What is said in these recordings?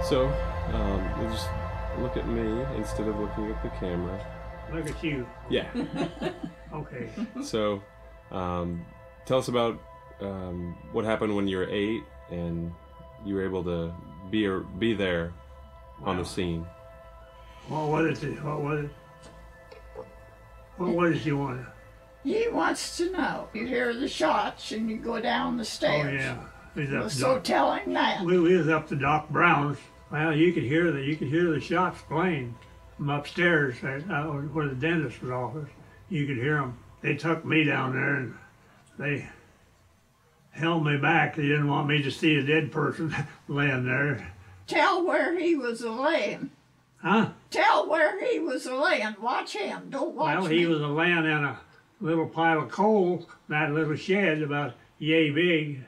So, you just look at me instead of looking at the camera. Look at you. Yeah. Okay. So, tell us about what happened when you were 8 and you were able to be there on the scene. What was it? What was it? What was it you wanted? He wants to know. You hear the shots and you go down the stairs. Oh yeah. So tell him that. We was up to Doc Brown's. Well, you could hear the shots playing from upstairs where the dentist was office. You could hear them. They took me down there and they held me back. They didn't want me to see a dead person laying there. Tell where he was laying. Huh? Tell where he was laying. Watch him. Don't watch me. Well, he was laying in a little pile of coal, that little shed about yay big.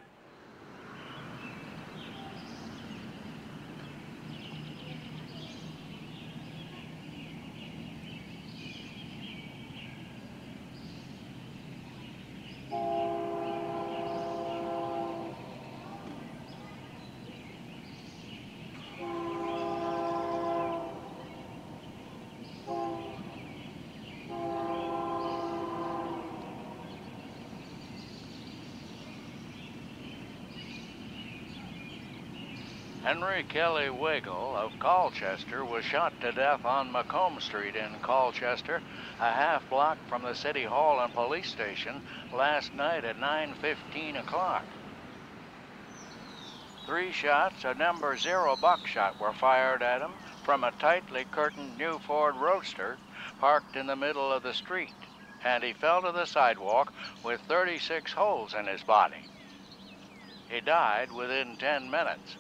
Henry Kelly Wagle of Colchester was shot to death on Macomb Street in Colchester, a half block from the City Hall and Police Station, last night at 9:15 o'clock. 3 shots of number 0 buckshot were fired at him from a tightly curtained new Ford Roadster parked in the middle of the street, and he fell to the sidewalk with 36 holes in his body. He died within 10 minutes.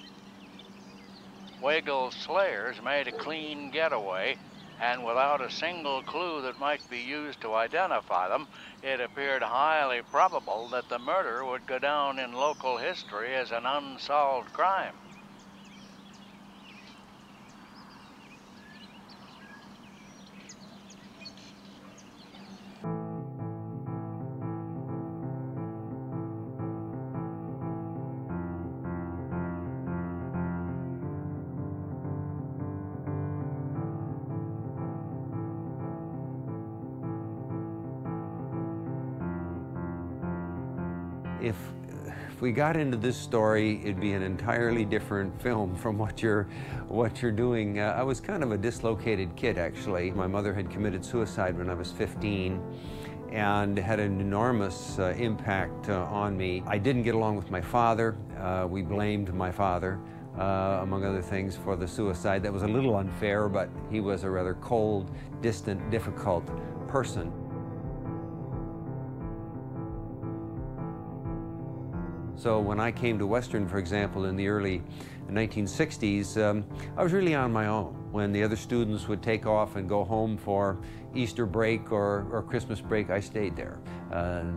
Wagle's slayers made a clean getaway, and without a single clue that might be used to identify them, it appeared highly probable that the murder would go down in local history as an unsolved crime. If we got into this story, it'd be an entirely different film from what you're doing. I was kind of a dislocated kid, actually. My mother had committed suicide when I was 15 and had an enormous impact on me. I didn't get along with my father. We blamed my father, among other things, for the suicide. That was a little unfair, but he was a rather cold, distant, difficult person. So when I came to Western, for example, in the early 1960s, I was really on my own. When the other students would take off and go home for Easter break or Christmas break, I stayed there.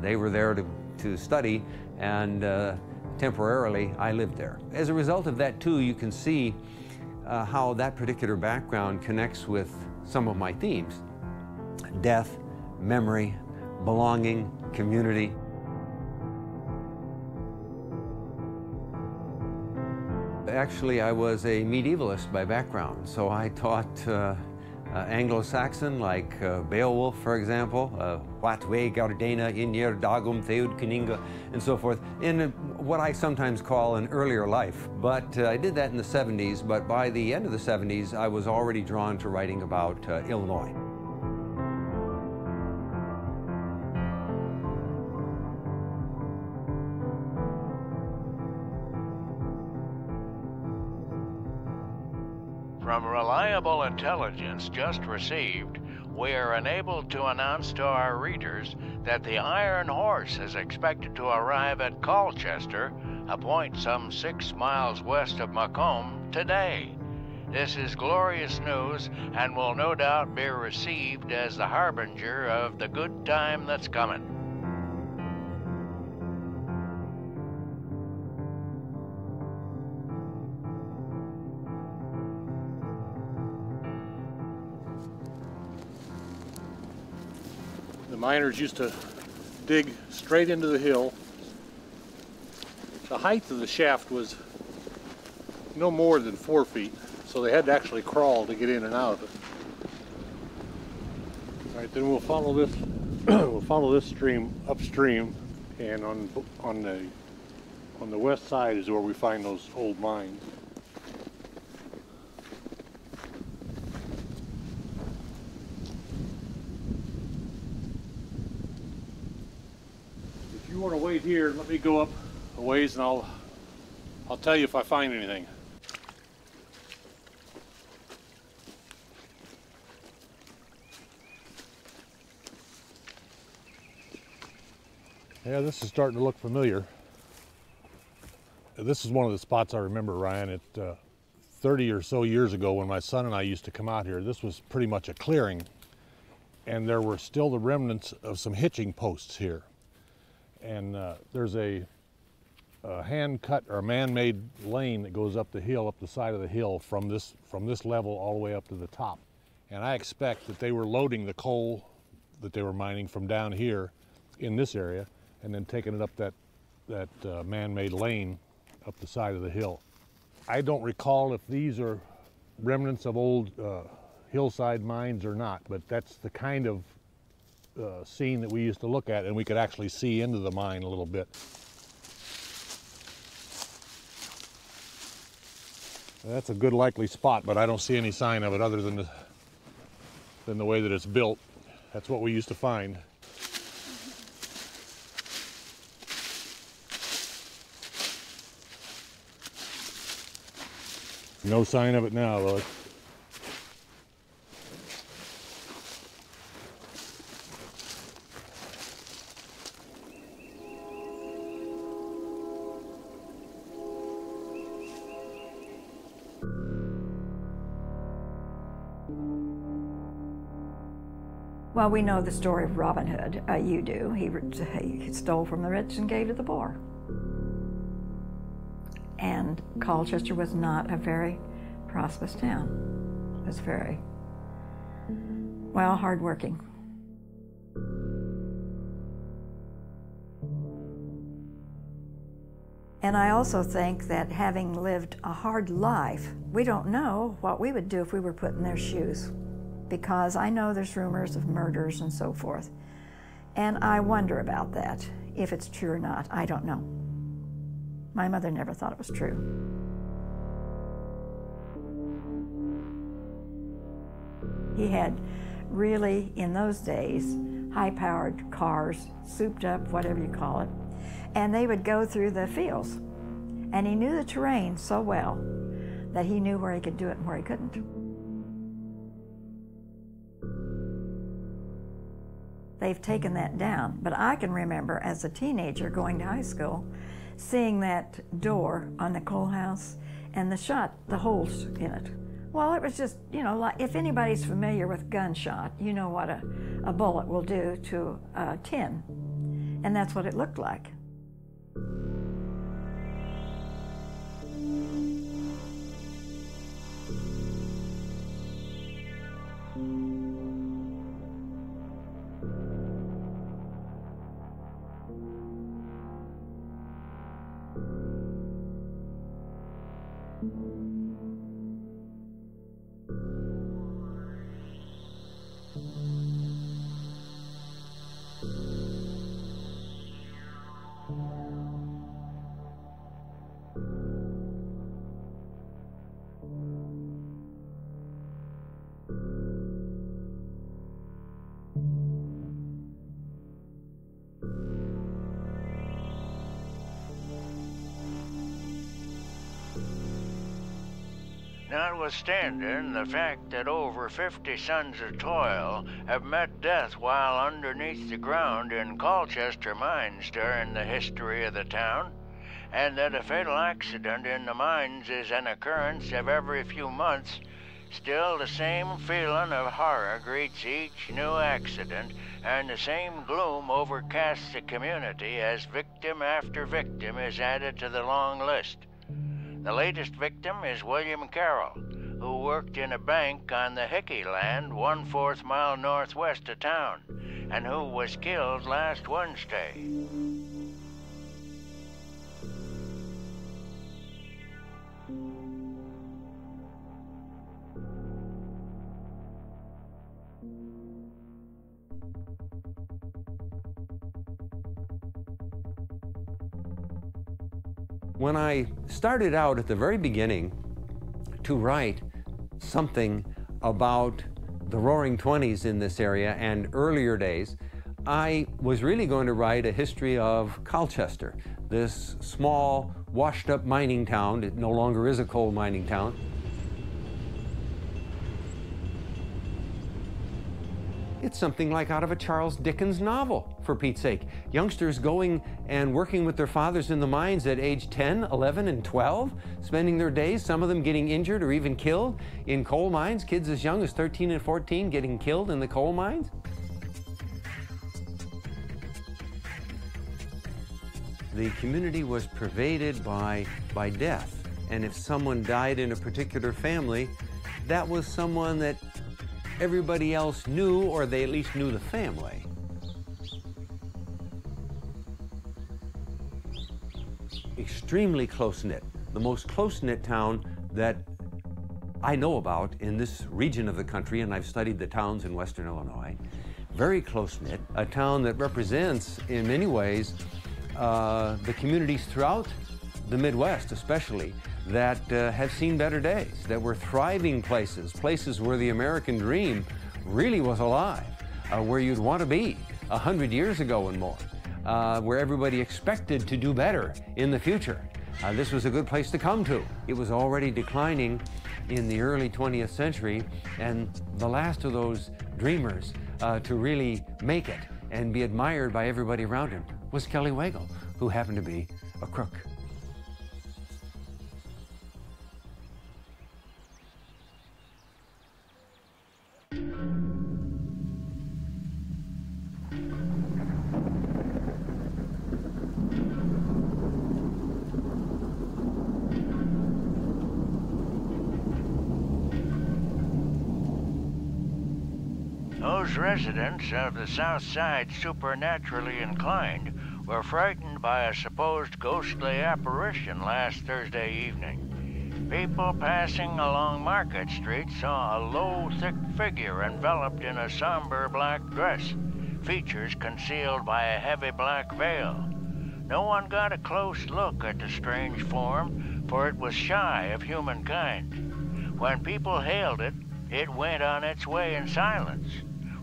They were there to study, and temporarily I lived there. As a result of that, too, you can see how that particular background connects with some of my themes: death, memory, belonging, community. Actually, I was a medievalist by background, so I taught Anglo-Saxon, like Beowulf, for example, What way Gardena inir dagum theud kuninga, and so forth, in what I sometimes call an earlier life. But I did that in the 70s, but by the end of the 70s, I was already drawn to writing about Illinois. From reliable intelligence just received, we are enabled to announce to our readers that the Iron Horse is expected to arrive at Colchester, a point some 6 miles west of Macomb, today. This is glorious news and will no doubt be received as the harbinger of the good time that's coming. The miners used to dig straight into the hill. The height of the shaft was no more than 4 feet. So they had to actually crawl to get in and out of it. All right, then we'll follow this. We'll follow this stream upstream, and on the west side is where we find those old mines. If you want to wait here, let me go up a ways, and I'll tell you if I find anything. Yeah, this is starting to look familiar. This is one of the spots I remember, Ryan. 30 or so years ago when my son and I used to come out here, this was pretty much a clearing. And there were still the remnants of some hitching posts here. And there's a hand-cut or man-made lane that goes up the hill, up the side of the hill from this level all the way up to the top. And I expect that they were loading the coal that they were mining from down here in this area, and then taking it up that man-made lane up the side of the hill. I don't recall if these are remnants of old hillside mines or not, but that's the kind of scene that we used to look at, and we could actually see into the mine a little bit. That's a good likely spot, but I don't see any sign of it other than the way that it's built. That's what we used to find. No sign of it now, Lloyd. Well, we know the story of Robin Hood. You do. He stole from the rich and gave to the poor. And Colchester was not a very prosperous town. It was very, well, hardworking. And I also think that having lived a hard life, we don't know what we would do if we were put in their shoes. Because I know there's rumors of murders and so forth. And I wonder about that, if it's true or not. I don't know. My mother never thought it was true. He had really, in those days, high-powered cars, souped up, whatever you call it, and they would go through the fields. And he knew the terrain so well that he knew where he could do it and where he couldn't. They've taken that down, but I can remember as a teenager going to high school, seeing that door on the coal house and the holes in it. Well, it was just, you know, like if anybody's familiar with gunshot, you know what a bullet will do to a tin, and that's what it looked like. Notwithstanding the fact that over 50 sons of toil have met death while underneath the ground in Colchester mines during the history of the town, and that a fatal accident in the mines is an occurrence of every few months, still the same feeling of horror greets each new accident, and the same gloom overcasts the community as victim after victim is added to the long list. The latest victim is William Carroll, who worked in a bank on the Hickey land 1/4 mile northwest of town, and who was killed last Wednesday. When I started out at the very beginning to write something about the Roaring Twenties in this area and earlier days, I was really going to write a history of Colchester, this small, washed-up mining town. It no longer is a coal mining town. It's something like out of a Charles Dickens novel, for Pete's sake. Youngsters going and working with their fathers in the mines at age 10, 11, and 12, spending their days, some of them getting injured or even killed in coal mines, kids as young as 13 and 14 getting killed in the coal mines. The community was pervaded by death, and if someone died in a particular family, that was someone that everybody else knew, or they at least knew the family. Extremely close-knit. The most close-knit town that I know about in this region of the country, and I've studied the towns in Western Illinois, very close-knit, a town that represents, in many ways, the communities throughout the Midwest especially, that have seen better days, that were thriving places, places where the American dream really was alive, where you'd want to be 100 years ago and more, where everybody expected to do better in the future. This was a good place to come to. It was already declining in the early 20th century, and the last of those dreamers to really make it and be admired by everybody around him was Kelly Wagle, who happened to be a crook. Those residents of the South Side supernaturally inclined were frightened by a supposed ghostly apparition last Thursday evening. People passing along Market Street saw a low, thick figure enveloped in a somber black dress, features concealed by a heavy black veil. No one got a close look at the strange form, for it was shy of humankind. When people hailed it, it went on its way in silence.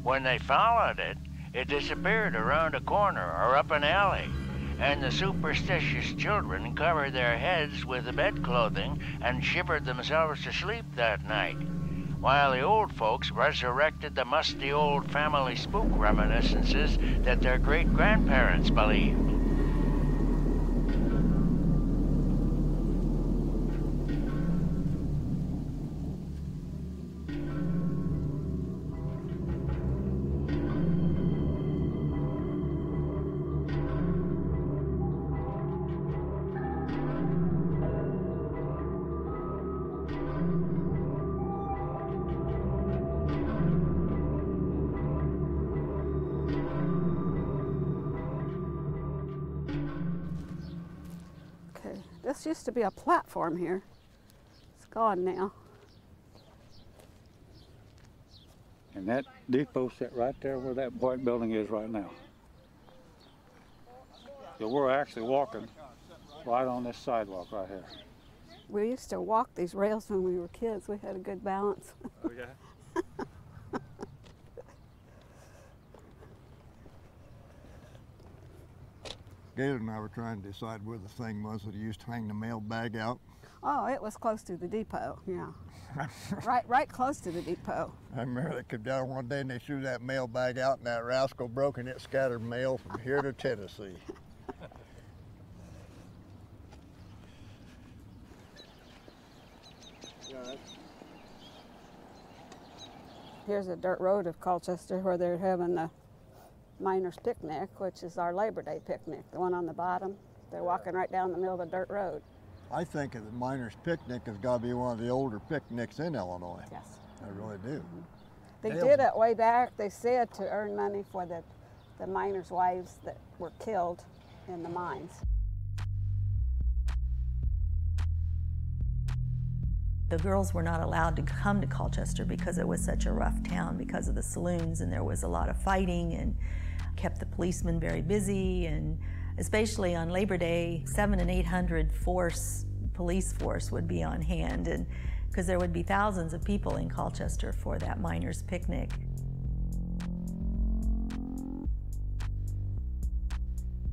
When they followed it, it disappeared around a corner or up an alley, and the superstitious children covered their heads with the bedclothing and shivered themselves to sleep that night, while the old folks resurrected the musty old family spook reminiscences that their great-grandparents believed. This used to be a platform here. It's gone now. And that depot set right there where that white building is right now. So we're actually walking right on this sidewalk right here. We used to walk these rails when we were kids. We had a good balance. Oh, yeah? Gator and I were trying to decide where the thing was that he used to hang the mail bag out. Oh, it was close to the depot, yeah. right close to the depot. I remember they came down one day and they threw that mail bag out and that rascal broke and it scattered mail from here to Tennessee. Here's a dirt road of Colchester where they're having the miners' picnic, which is our Labor Day picnic, the one on the bottom. They're walking right down the middle of the dirt road. I think the miners' picnic has got to be one of the older picnics in Illinois. Yes. I really do. They did it way back, they said, to earn money for the miners' wives that were killed in the mines. The girls were not allowed to come to Colchester because it was such a rough town because of the saloons, and there was a lot of fighting and kept the policemen very busy, and especially on Labor Day, 700 and 800 police force would be on hand, and because there would be thousands of people in Colchester for that miners' picnic.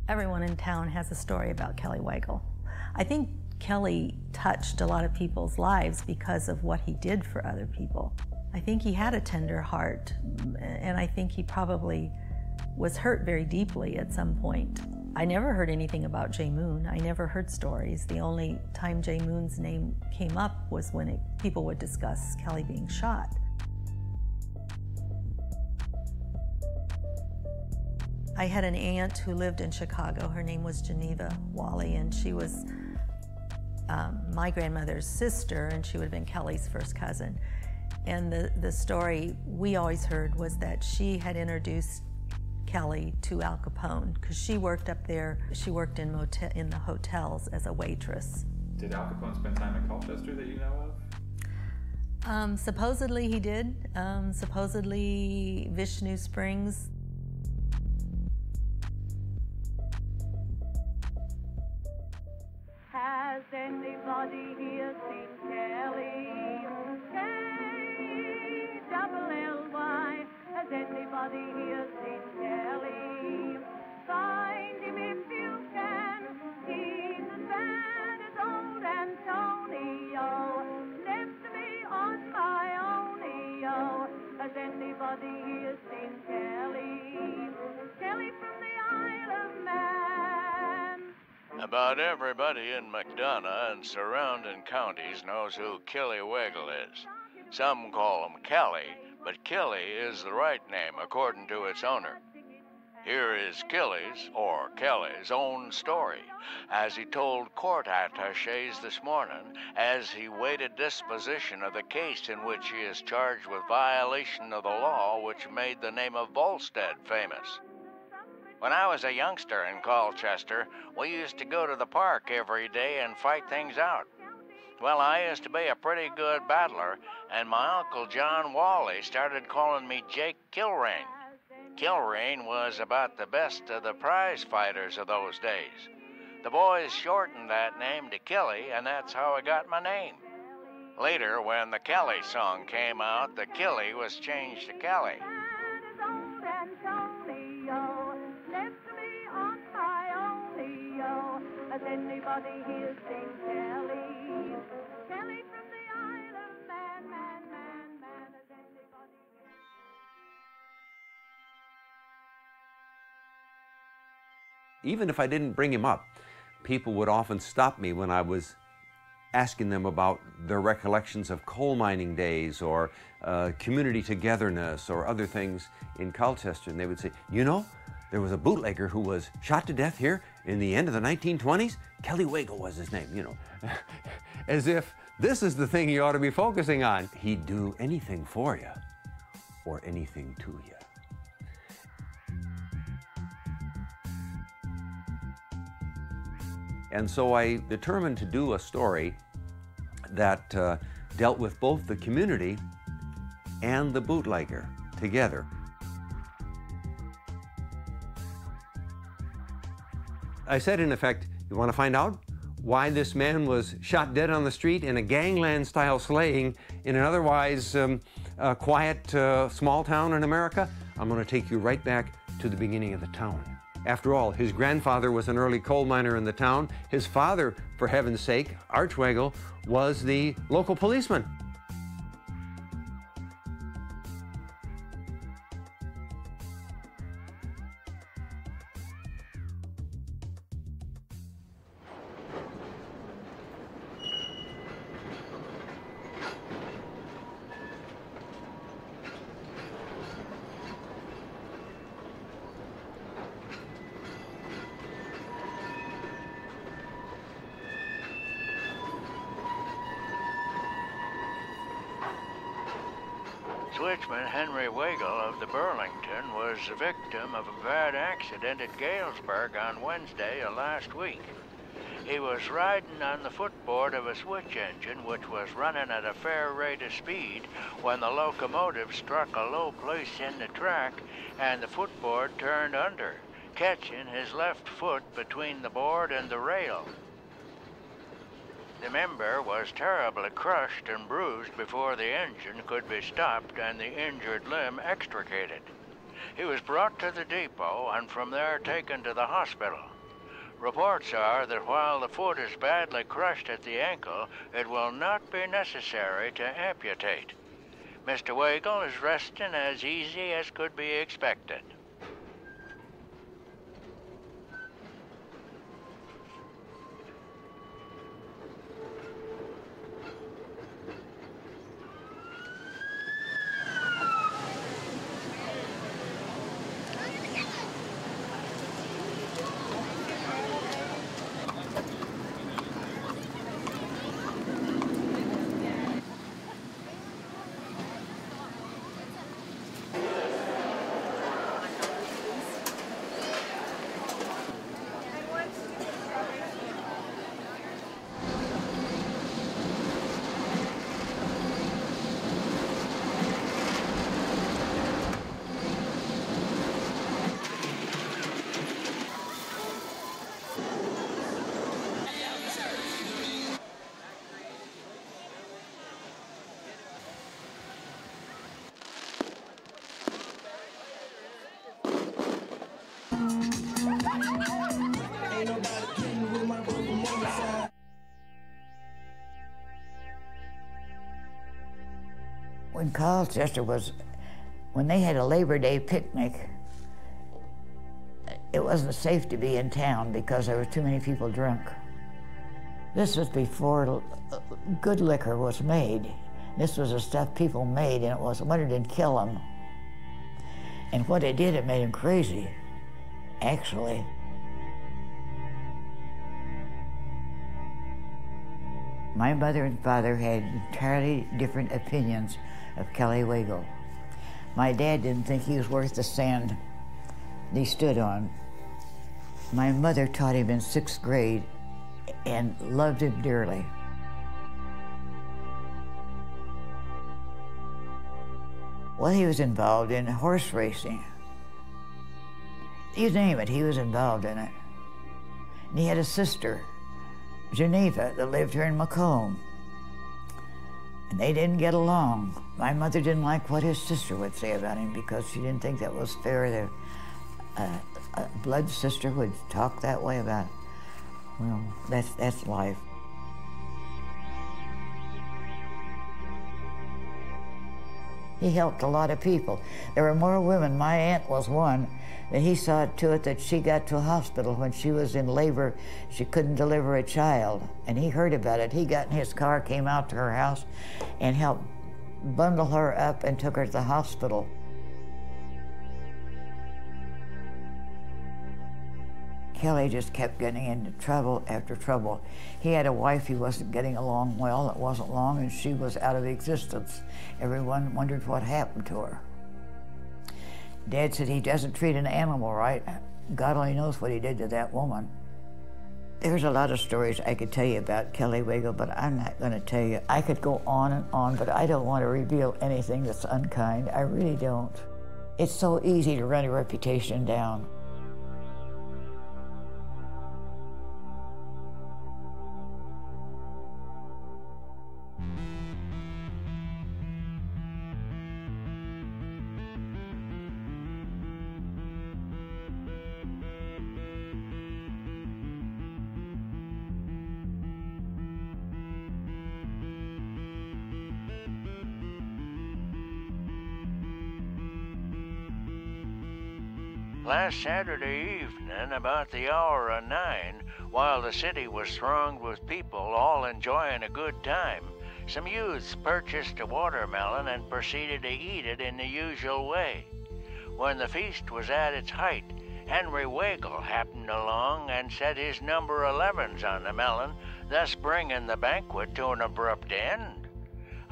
Everyone in town has a story about Kelly Wagle. I think Kelly touched a lot of people's lives because of what he did for other people. I think he had a tender heart, and I think he probably was hurt very deeply at some point. I never heard anything about J. Moon. I never heard stories. The only time J. Moon's name came up was when people would discuss Kelly being shot. I had an aunt who lived in Chicago. Her name was Geneva Wally, and she was my grandmother's sister, and she would have been Kelly's first cousin. And the story we always heard was that she had introduced Kelly to Al Capone, because she worked up there. She worked in the hotels as a waitress. Did Al Capone spend time in Colchester that you know of? Supposedly he did. Supposedly Vishnu Springs. Has anybody here seen Kelly? K-double-L-Y. Has anybody here seen Kelly? Find him if you can. He's as bad as old Antonio. Left me on my own-io. Has anybody here seen Kelly? Kelly from the Isle of Man. About everybody in McDonough and surrounding counties knows who Kelly Wagle is. Some call him Kelly, but Kelly is the right name according to its owner. Here is Kelly's own story, as he told court attachés this morning as he waited disposition of the case in which he is charged with violation of the law which made the name of Volstead famous. When I was a youngster in Colchester, we used to go to the park every day and fight things out. Well, I used to be a pretty good battler, and my Uncle John Wally started calling me Jake Kilrain. Kilrain was about the best of the prize fighters of those days. The boys shortened that name to Kelly, and that's how I got my name. Later, when the Kelly song came out, the Kelly was changed to Kelly. Has anybody here seen Kelly? Kelly from the Isle of Man. Has anybody here? Even if I didn't bring him up, people would often stop me when I was asking them about their recollections of coal mining days or community togetherness or other things in Colchester, and they would say, you know, there was a bootlegger who was shot to death here in the end of the 1920s. Kelly Wagle was his name, you know. As if this is the thing you ought to be focusing on. He'd do anything for you or anything to you. And so I determined to do a story that dealt with both the community and the bootlegger together. I said, in effect, you want to find out why this man was shot dead on the street in a gangland-style slaying in an otherwise quiet small town in America? I'm going to take you right back to the beginning of the town. After all, his grandfather was an early coal miner in the town. His father, for heaven's sake, Arch Wagle, was the local policeman. Switchman Henry Wagle of the Burlington was the victim of a bad accident at Galesburg on Wednesday of last week. He was riding on the footboard of a switch engine which was running at a fair rate of speed when the locomotive struck a low place in the track and the footboard turned under, catching his left foot between the board and the rail. The member was terribly crushed and bruised before the engine could be stopped and the injured limb extricated. He was brought to the depot and from there taken to the hospital. Reports are that while the foot is badly crushed at the ankle, it will not be necessary to amputate. Mr. Wagle is resting as easy as could be expected. When Colchester when they had a Labor Day picnic, it wasn't safe to be in town because there were too many people drunk. This was before good liquor was made. This was the stuff people made, and it didn't kill them. And what it did, it made them crazy, actually. My mother and father had entirely different opinions of Kelly Wagle. My dad didn't think he was worth the sand he stood on. My mother taught him in 6th grade and loved him dearly. Well, he was involved in horse racing. You name it, he was involved in it. And he had a sister, Geneva, that lived here in Macomb. And they didn't get along. My mother didn't like what his sister would say about him because she didn't think that was fair that a blood sister would talk that way about, well, that's life. He helped a lot of people. There were more women. My aunt was one, that he saw to it that she got to a hospital when she was in labor. She couldn't deliver a child, and he heard about it. He got in his car, came out to her house, and helped bundle her up and took her to the hospital. Kelly just kept getting into trouble after trouble. He had a wife he wasn't getting along well. It wasn't long, and she was out of existence. Everyone wondered what happened to her. Dad said he doesn't treat an animal right. God only knows what he did to that woman. There's a lot of stories I could tell you about Kelly Wagle, but I'm not going to tell you. I could go on and on, but I don't want to reveal anything that's unkind. I really don't. It's so easy to run a reputation down. Last Saturday evening, about the hour of 9, while the city was thronged with people all enjoying a good time, some youths purchased a watermelon and proceeded to eat it in the usual way. When the feast was at its height, Henry Wagle happened along and set his number 11s on the melon, thus bringing the banquet to an abrupt end.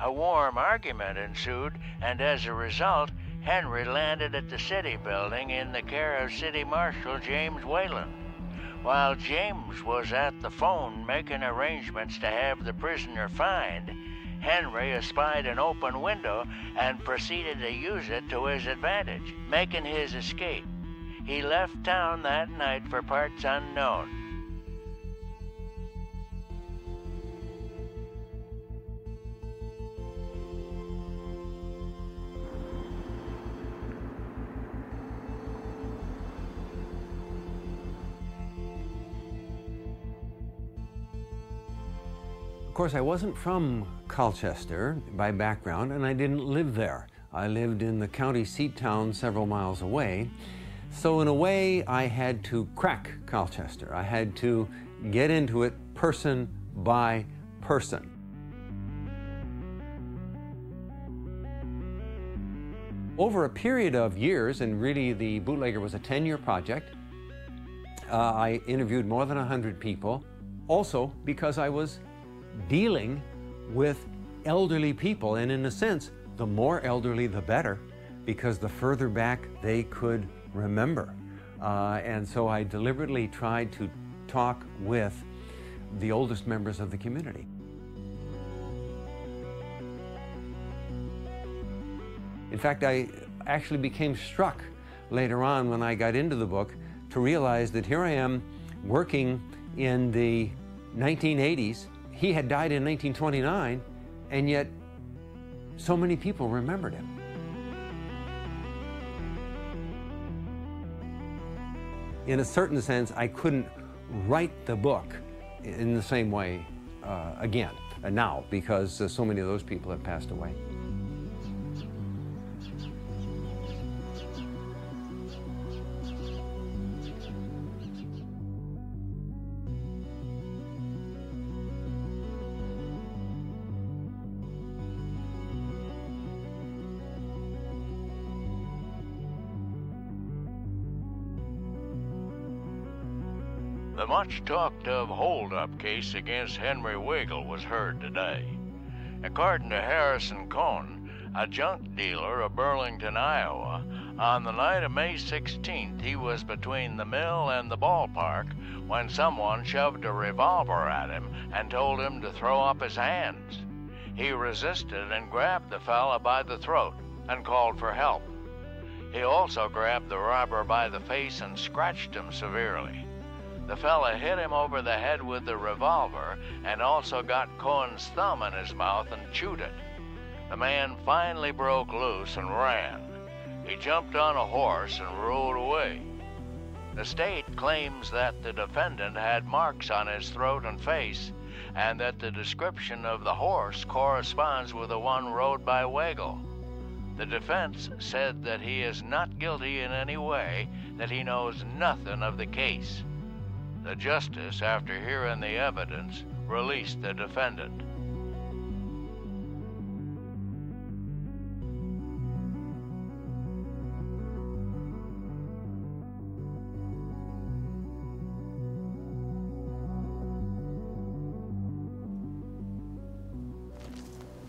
A warm argument ensued, and as a result, Henry landed at the city building in the care of City Marshal James Whalen. While James was at the phone making arrangements to have the prisoner fined, Henry espied an open window and proceeded to use it to his advantage, making his escape. he left town that night for parts unknown. Of course, I wasn't from Colchester by background, and I didn't live there. I lived in the county seat town several miles away. So in a way, I had to crack Colchester. I had to get into it person by person. Over a period of years, and really the Bootlegger was a 10-year project, I interviewed more than 100 people, also because I was dealing with elderly people, and in a sense, the more elderly, the better, because the further back they could remember. And so I deliberately tried to talk with the oldest members of the community. In fact, I actually became struck later on when I got into the book to realize that here I am working in the 1980s. He had died in 1929, and yet so many people remembered him. In a certain sense, I couldn't write the book in the same way again now, because so many of those people have passed away. The much-talked-of hold-up case against Henry Wagle was heard today. According to Harrison Cohn, a junk dealer of Burlington, Iowa, on the night of May 16th, he was between the mill and the ballpark when someone shoved a revolver at him and told him to throw up his hands. He resisted and grabbed the fella by the throat and called for help. He also grabbed the robber by the face and scratched him severely. The fella hit him over the head with the revolver and also got Cohen's thumb in his mouth and chewed it. The man finally broke loose and ran. He jumped on a horse and rode away. The state claims that the defendant had marks on his throat and face, and that the description of the horse corresponds with the one rode by Wagle. The defense said that he is not guilty in any way, that he knows nothing of the case. The justice, after hearing the evidence, released the defendant.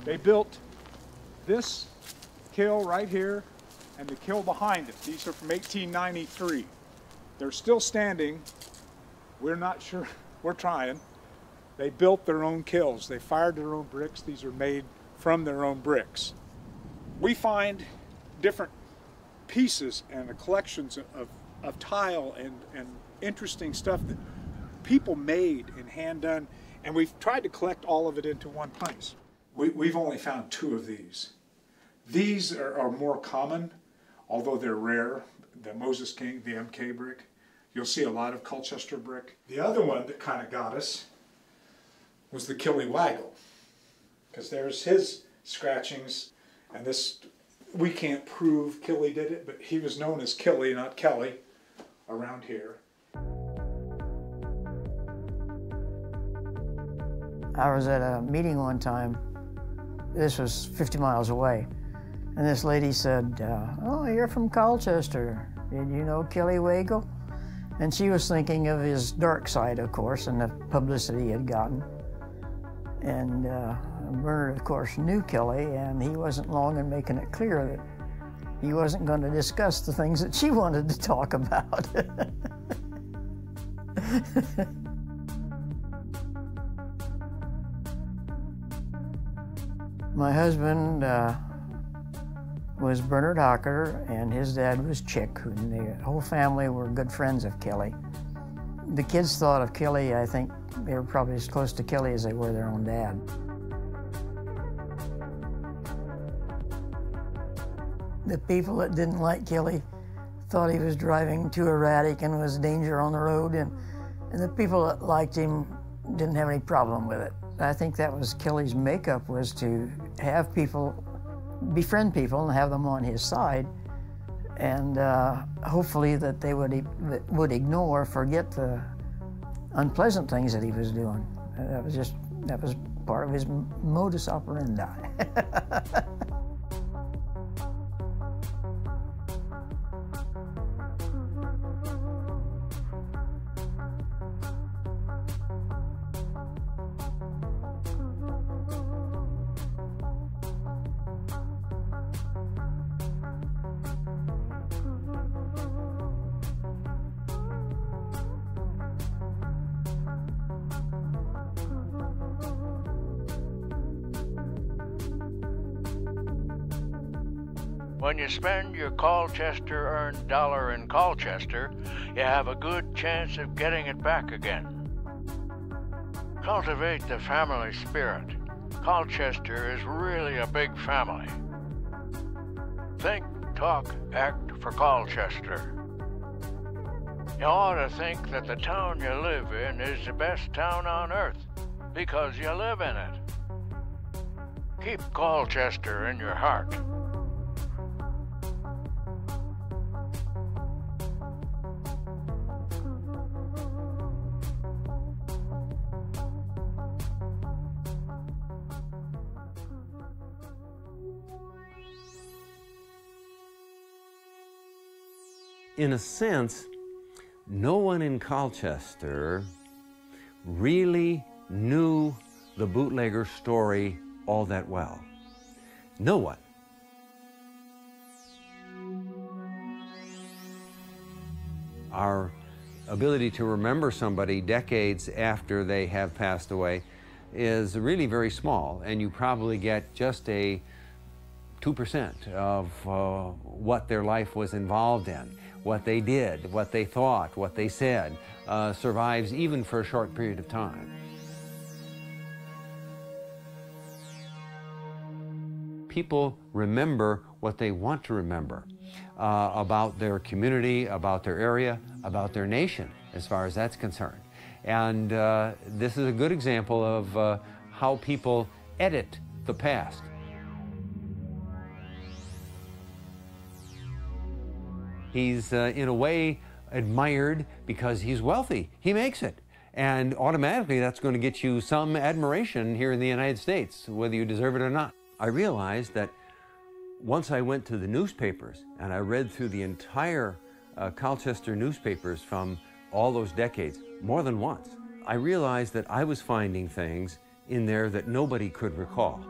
They built this kill right here and the kill behind it. These are from 1893. They're still standing. We're not sure, we're trying. They built their own kills. They fired their own bricks. These are made from their own bricks. We find different pieces and collections of tile and interesting stuff that people made and hand done, and we've tried to collect all of it into one place. We've only found 2 of these. These are more common, although they're rare. The Moses King, the MK brick. You'll see a lot of Colchester brick. The other one that kind of got us was the Killy Wagle, because there's his scratchings, and this, we can't prove Killy did it, but he was known as Killy, not Kelly, around here. I was at a meeting one time. This was 50 miles away, and this lady said, "Oh, you're from Colchester. Did you know Killy Wagle?" And she was thinking of his dark side, of course, and the publicity he had gotten. And Bernard, of course, knew Kelly, and he wasn't long in making it clear that he wasn't going to discuss the things that she wanted to talk about. My husband was Bernard Hocker, and his dad was Chick, and the whole family were good friends of Kelly. The kids thought of Kelly, I think they were probably as close to Kelly as they were their own dad. The people that didn't like Kelly thought he was driving too erratic and was a danger on the road, and the people that liked him didn't have any problem with it. I think that was Kelly's makeup, was to have people, befriend people and have them on his side, and hopefully that they would ignore, forget the unpleasant things that he was doing. That was part of his modus operandi. When you spend your Colchester-earned dollar in Colchester, you have a good chance of getting it back again. Cultivate the family spirit. Colchester is really a big family. Think, talk, act for Colchester. You ought to think that the town you live in is the best town on earth because you live in it. Keep Colchester in your heart. In a sense, no one in Colchester really knew the bootlegger story all that well. No one. Our ability to remember somebody decades after they have passed away is really very small, and you probably get just a 2% of what their life was involved in. What they did, what they thought, what they said, survives even for a short period of time. People remember what they want to remember about their community, about their area, about their nation, as far as that's concerned. And this is a good example of how people edit the past. He's, in a way, admired because he's wealthy. He makes it. And automatically, that's going to get you some admiration here in the United States, whether you deserve it or not. I realized that once I went to the newspapers and I read through the entire Colchester newspapers from all those decades, more than once, I realized that I was finding things in there that nobody could recall.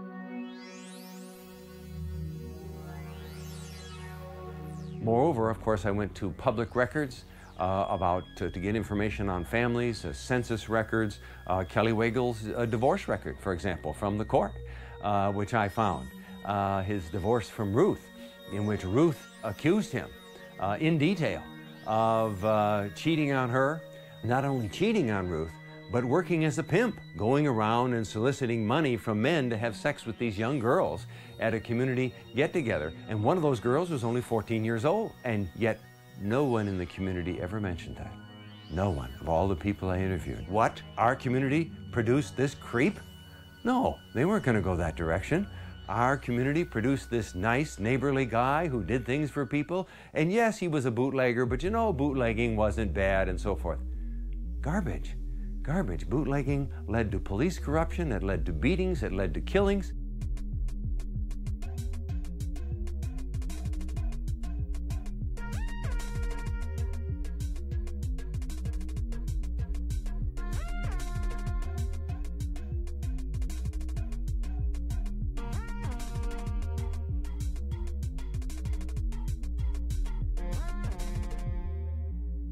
Moreover, of course, I went to public records to get information on families, census records, Kelly Wagle's divorce record, for example, from the court, which I found. His divorce from Ruth, in which Ruth accused him in detail of cheating on her, not only cheating on Ruth, but working as a pimp, going around and soliciting money from men to have sex with these young girls at a community get-together. And one of those girls was only 14 years old. And yet, no one in the community ever mentioned that. No one, of all the people I interviewed. What? Our community produced this creep? No, they weren't going to go that direction. Our community produced this nice, neighborly guy who did things for people. And yes, he was a bootlegger, but you know, bootlegging wasn't bad and so forth. Garbage. Garbage. Bootlegging led to police corruption, it led to beatings, it led to killings.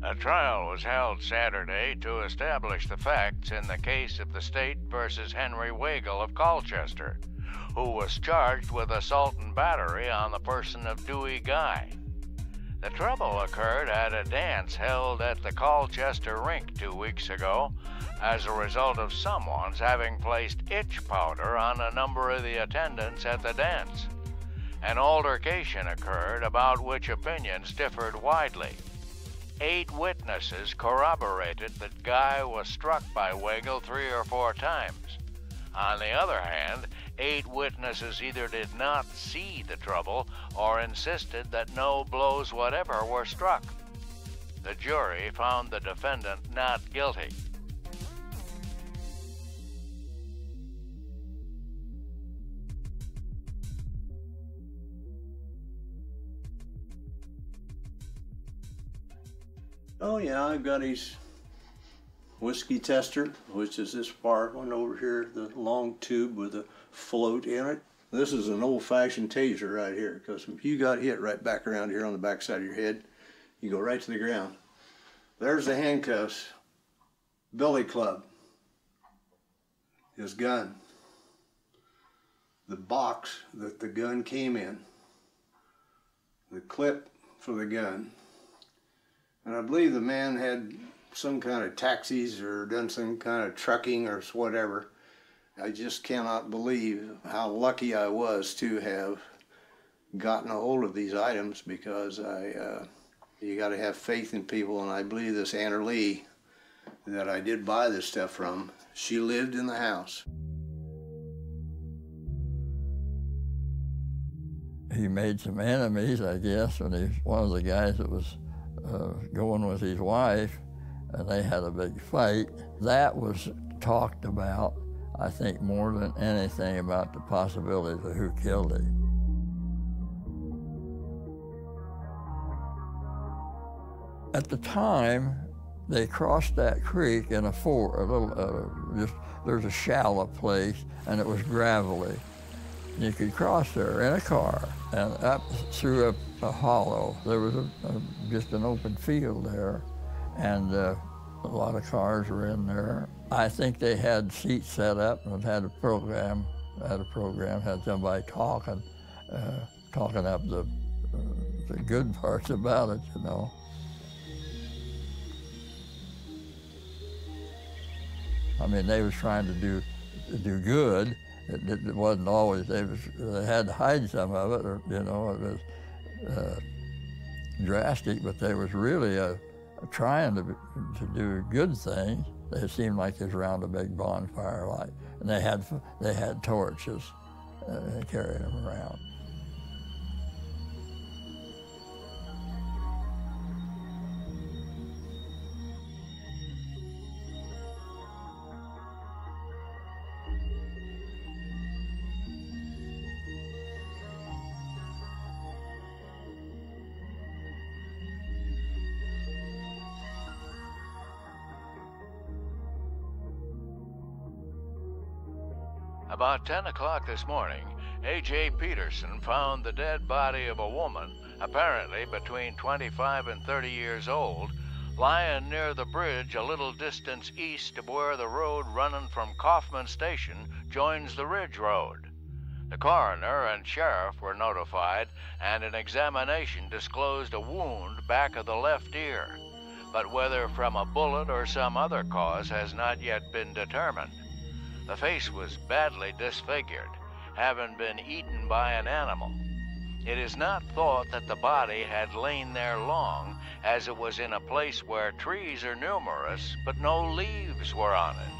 A trial was held Saturday to establish the facts in the case of the state versus Henry Wagle of Colchester, who was charged with assault and battery on the person of Dewey Guy. The trouble occurred at a dance held at the Colchester rink 2 weeks ago as a result of someone's having placed itch powder on a number of the attendants at the dance. An altercation occurred about which opinions differed widely. 8 witnesses corroborated that Guy was struck by Wagle 3 or 4 times. On the other hand, 8 witnesses either did not see the trouble or insisted that no blows whatever were struck. The jury found the defendant not guilty. Oh yeah, I've got his whiskey tester, which is this part one over here, the long tube with a float in it. This is an old-fashioned taser right here, because if you got hit right back around here on the back side of your head, you go right to the ground. There's the handcuffs, billy club, his gun, the box that the gun came in, the clip for the gun, and I believe the man had some kind of taxis or done some kind of trucking or whatever. I just cannot believe how lucky I was to have gotten a hold of these items, because you got to have faith in people, and I believe this Anna Lee that I did buy this stuff from, she lived in the house. He made some enemies, I guess, when he was one of the guys that was going with his wife, and they had a big fight. That was talked about, I think, more than anything about the possibility of who killed him. At the time, they crossed that creek in a there's a shallow place, and it was gravelly. You could cross there in a car, and up through a hollow. There was just an open field there, and a lot of cars were in there. I think they had seats set up and had a program, had somebody talking up the good parts about it, you know. I mean, they was trying to do good. It wasn't always, they had to hide some of it, or, you know, it was drastic, but they was really trying to do good things. It seemed like it was around a big bonfire light, and they had torches carrying them around. About 10 o'clock this morning, A.J. Peterson found the dead body of a woman, apparently between 25 and 30 years old, lying near the bridge a little distance east of where the road running from Kaufman Station joins the Ridge Road. The coroner and sheriff were notified, and an examination disclosed a wound back of the left ear, but whether from a bullet or some other cause has not yet been determined. The face was badly disfigured, having been eaten by an animal. It is not thought that the body had lain there long, as it was in a place where trees are numerous, but no leaves were on it.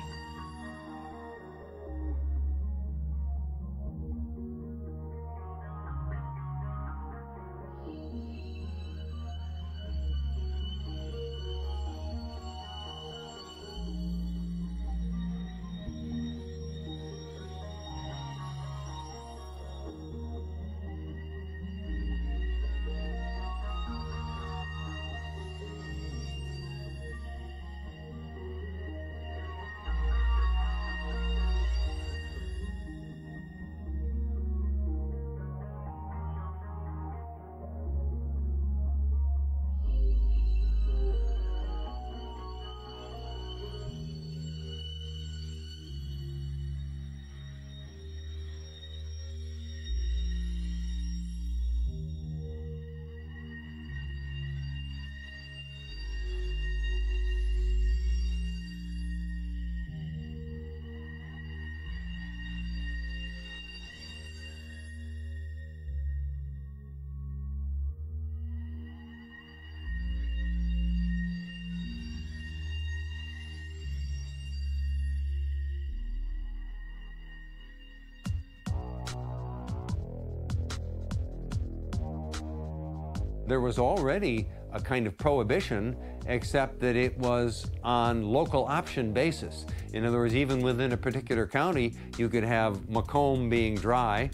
There was already a kind of prohibition, except that it was on local option basis. In other words, even within a particular county, you could have Macomb being dry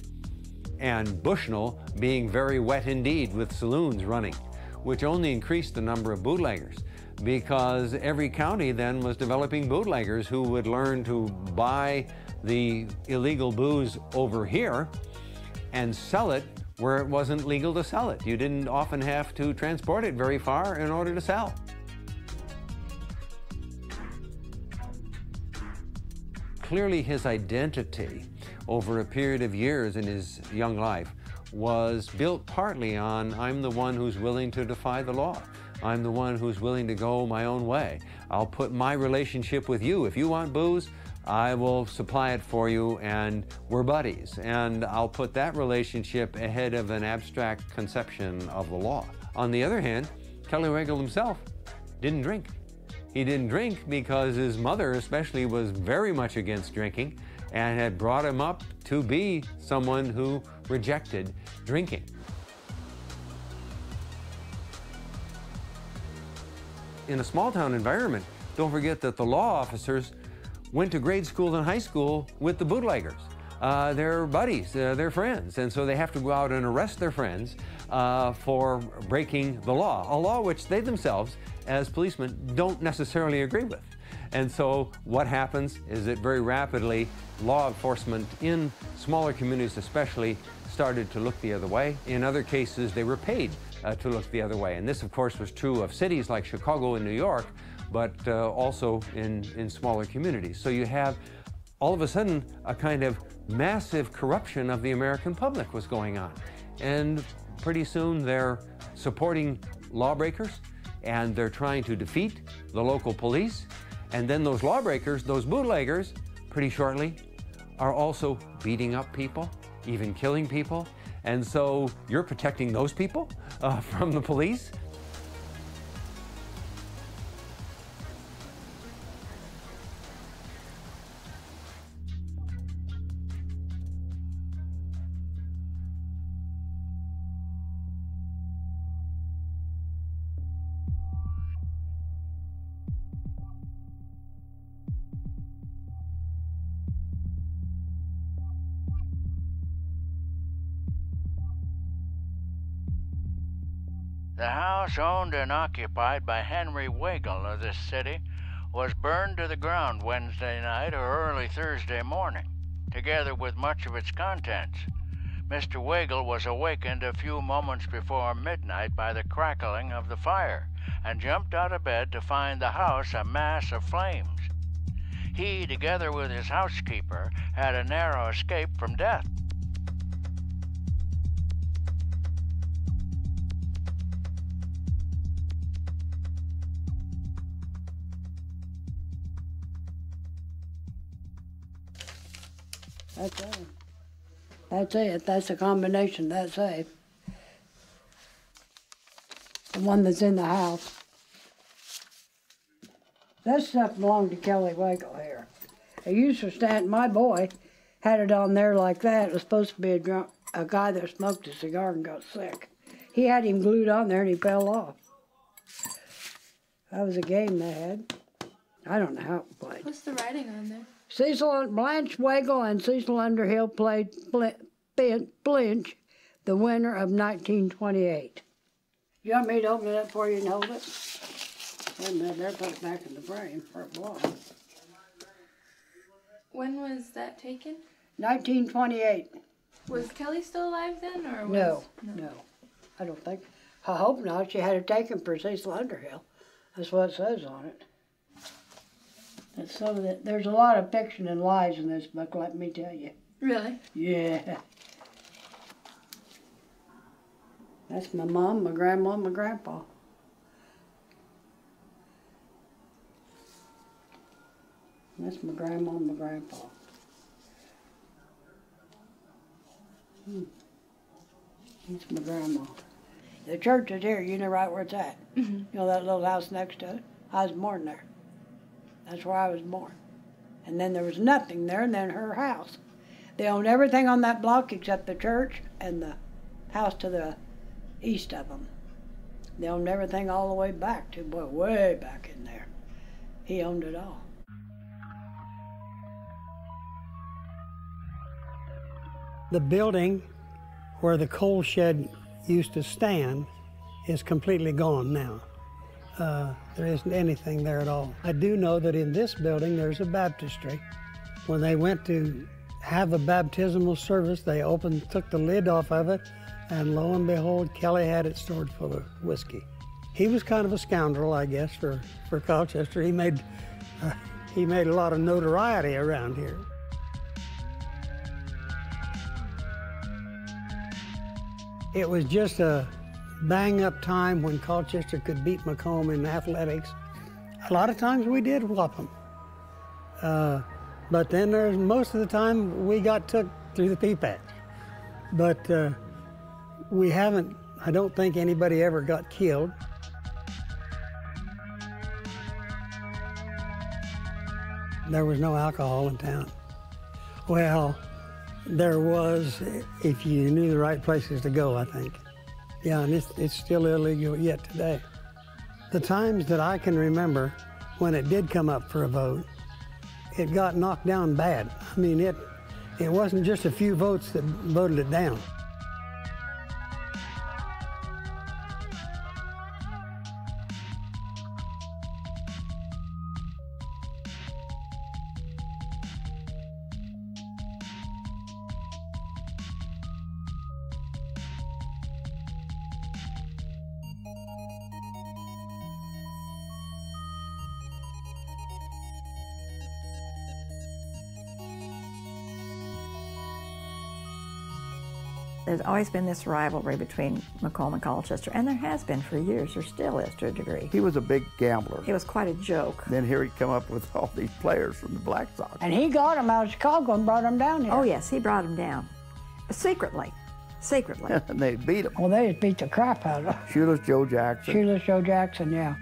and Bushnell being very wet indeed, with saloons running, which only increased the number of bootleggers, because every county then was developing bootleggers who would learn to buy the illegal booze over here and sell it where it wasn't legal to sell it. You didn't often have to transport it very far in order to sell. Clearly his identity over a period of years in his young life was built partly on, I'm the one who's willing to defy the law. I'm the one who's willing to go my own way. I'll put my relationship with you. If you want booze, I will supply it for you, and we're buddies. And I'll put that relationship ahead of an abstract conception of the law. On the other hand, Kelly Wagle himself didn't drink. He didn't drink because his mother especially was very much against drinking and had brought him up to be someone who rejected drinking. In a small town environment, don't forget that the law officers went to grade school and high school with the bootleggers. They're buddies, they're friends, and so they have to go out and arrest their friends for breaking the law, a law which they themselves, as policemen, don't necessarily agree with. And so what happens is that very rapidly, law enforcement in smaller communities especially started to look the other way. In other cases, they were paid to look the other way. And this, of course, was true of cities like Chicago and New York, but also in smaller communities. So you have, all of a sudden, a kind of massive corruption of the American public was going on. And pretty soon they're supporting lawbreakers, and they're trying to defeat the local police. And then those lawbreakers, those bootleggers, pretty shortly, are also beating up people, even killing people. And so you're protecting those people from the police. The house owned and occupied by Henry Wagle of this city was burned to the ground Wednesday night or early Thursday morning, together with much of its contents. Mr. Wagle was awakened a few moments before midnight by the crackling of the fire and jumped out of bed to find the house a mass of flames. He, together with his housekeeper, had a narrow escape from death. That's it. That's it. That's a combination. That's it. The one that's in the house. That stuff belonged to Kelly Wagle here. It used to stand, my boy had it on there like that. It was supposed to be a guy that smoked a cigar and got sick. He had him glued on there and he fell off. That was a game they had. I don't know how it played. What's the writing on there? Blanche Wagle and Cecil Underhill played Blinch, the winner of 1928. You want me to open it up for you and hold it? Wait a minute, they're put it back in the frame for a blog. When was that taken? 1928. Was Kelly still alive then, or was... No, I don't think. I hope not. She had it taken for Cecil Underhill. That's what it says on it. That's some of the, there's a lot of fiction and lies in this book, let me tell you. Really? Yeah. That's my mom, my grandma, my grandpa. That's my grandma and my grandpa. That's my grandma. The church is here, you know right where it's at. You know that little house next to it? I was born there. That's where I was born. And then there was nothing there, and then her house. They owned everything on that block except the church and the house to the east of them. They owned everything all the way back to, boy, way back in there. He owned it all. The building where the coal shed used to stand is completely gone now. There isn't anything there at all. I do know that in this building there's a baptistry. When they went to have a baptismal service, they took the lid off of it, and lo and behold, Kelly had it stored full of whiskey. He was kind of a scoundrel, I guess, for Colchester. He made a lot of notoriety around here. It was just a bang-up time when Colchester could beat Macomb in athletics. A lot of times we did whop them. But then most of the time we got took through the pea patch. But we haven't, I don't think anybody ever got killed. There was no alcohol in town. Well, there was, if you knew the right places to go, I think. Yeah, and it's still illegal yet today. The times that I can remember when it did come up for a vote, it got knocked down bad. I mean, it wasn't just a few votes that voted it down. There's always been this rivalry between Macomb and Colchester, and there has been for years. There still is, to a degree. He was a big gambler. It was quite a joke. Then here he'd come up with all these players from the Black Sox. And he got them out of Chicago and brought them down here. Oh, yes, he brought them down. Secretly. Secretly. And they beat him. Well, they just beat the crap out of them. Shoeless Joe Jackson. Shoeless Joe Jackson, yeah.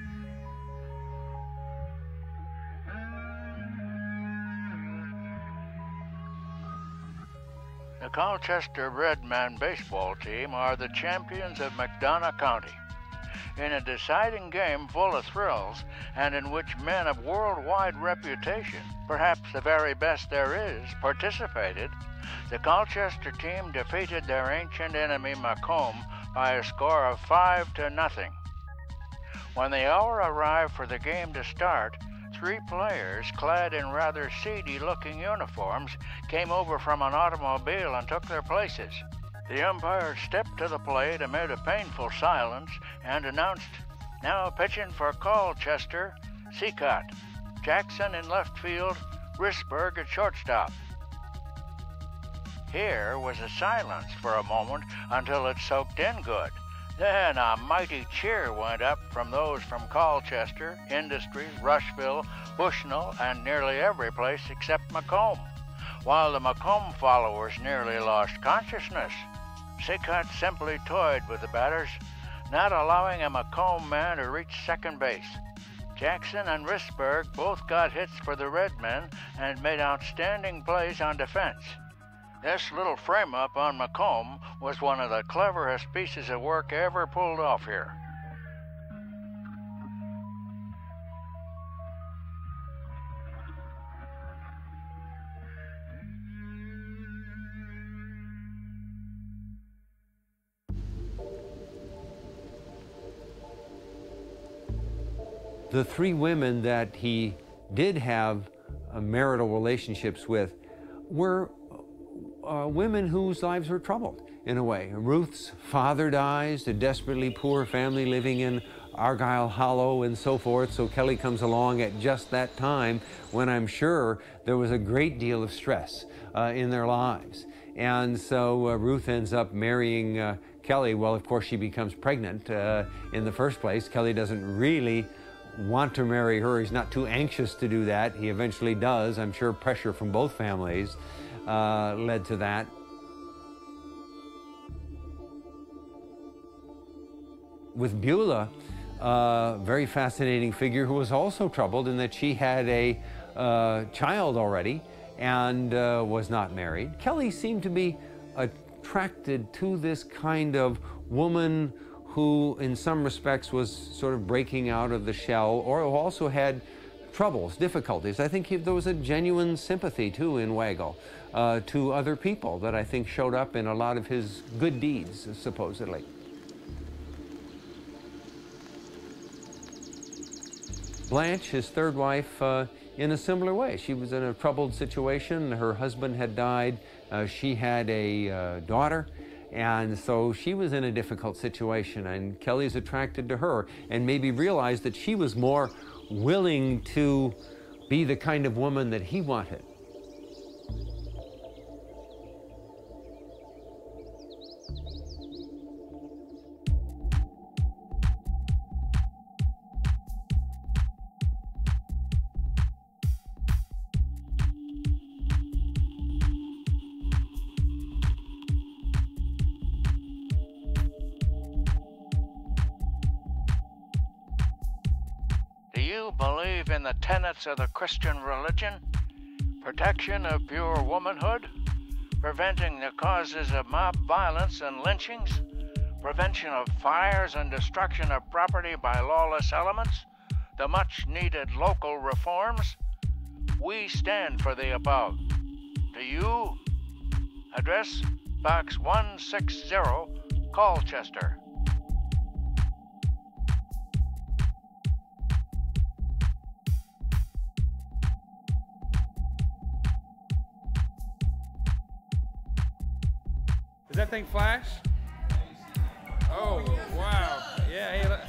The Colchester Redmen baseball team are the champions of McDonough County. In a deciding game full of thrills and in which men of worldwide reputation, perhaps the very best there is, participated, the Colchester team defeated their ancient enemy Macomb by a score of 5-0. When the hour arrived for the game to start, 3 players, clad in rather seedy-looking uniforms, came over from an automobile and took their places. The umpire stepped to the plate amid a painful silence and announced, "Now pitching for Colchester, Seacott, Jackson in left field, Risberg at shortstop." Here was a silence for a moment until it soaked in good. Then a mighty cheer went up from those from Colchester, Industries, Rushville, Bushnell, and nearly every place except Macomb, while the Macomb followers nearly lost consciousness. Seacott simply toyed with the batters, not allowing a Macomb man to reach second base. Jackson and Risberg both got hits for the Redmen and made outstanding plays on defense. This little frame-up on Macomb was one of the cleverest pieces of work ever pulled off here. The 3 women that he did have marital relationships with were women whose lives were troubled, in a way. Ruth's father dies, a desperately poor family living in Argyle Hollow and so forth, so Kelly comes along at just that time when I'm sure there was a great deal of stress in their lives. And so Ruth ends up marrying Kelly. Well, of course, she becomes pregnant in the first place. Kelly doesn't really want to marry her. He's not too anxious to do that. He eventually does. I'm sure pressure from both families led to that. With Beulah, very fascinating figure who was also troubled in that she had a child already and was not married. Kelly seemed to be attracted to this kind of woman who in some respects was sort of breaking out of the shell, or who also had troubles, difficulties. I think there was a genuine sympathy too in Wagle to other people that I think showed up in a lot of his good deeds, supposedly. Blanche, his third wife, in a similar way. She was in a troubled situation. Her husband had died. She had a daughter. And so she was in a difficult situation, and Kelly's attracted to her and maybe realized that she was more willing to be the kind of woman that he wanted. Do you believe in the tenets of the Christian religion? Protection of pure womanhood? Preventing the causes of mob violence and lynchings? Prevention of fires and destruction of property by lawless elements? The much-needed local reforms? We stand for the above. Do you? Address Box 160, Colchester. Does that thing flash? Oh, wow. Yeah, hey, look.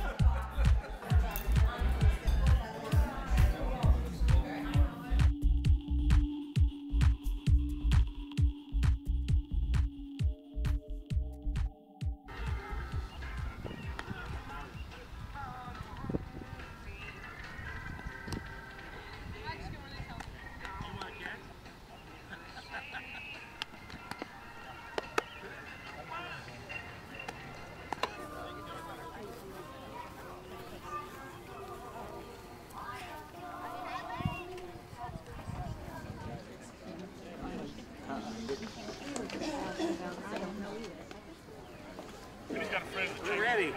We're ready.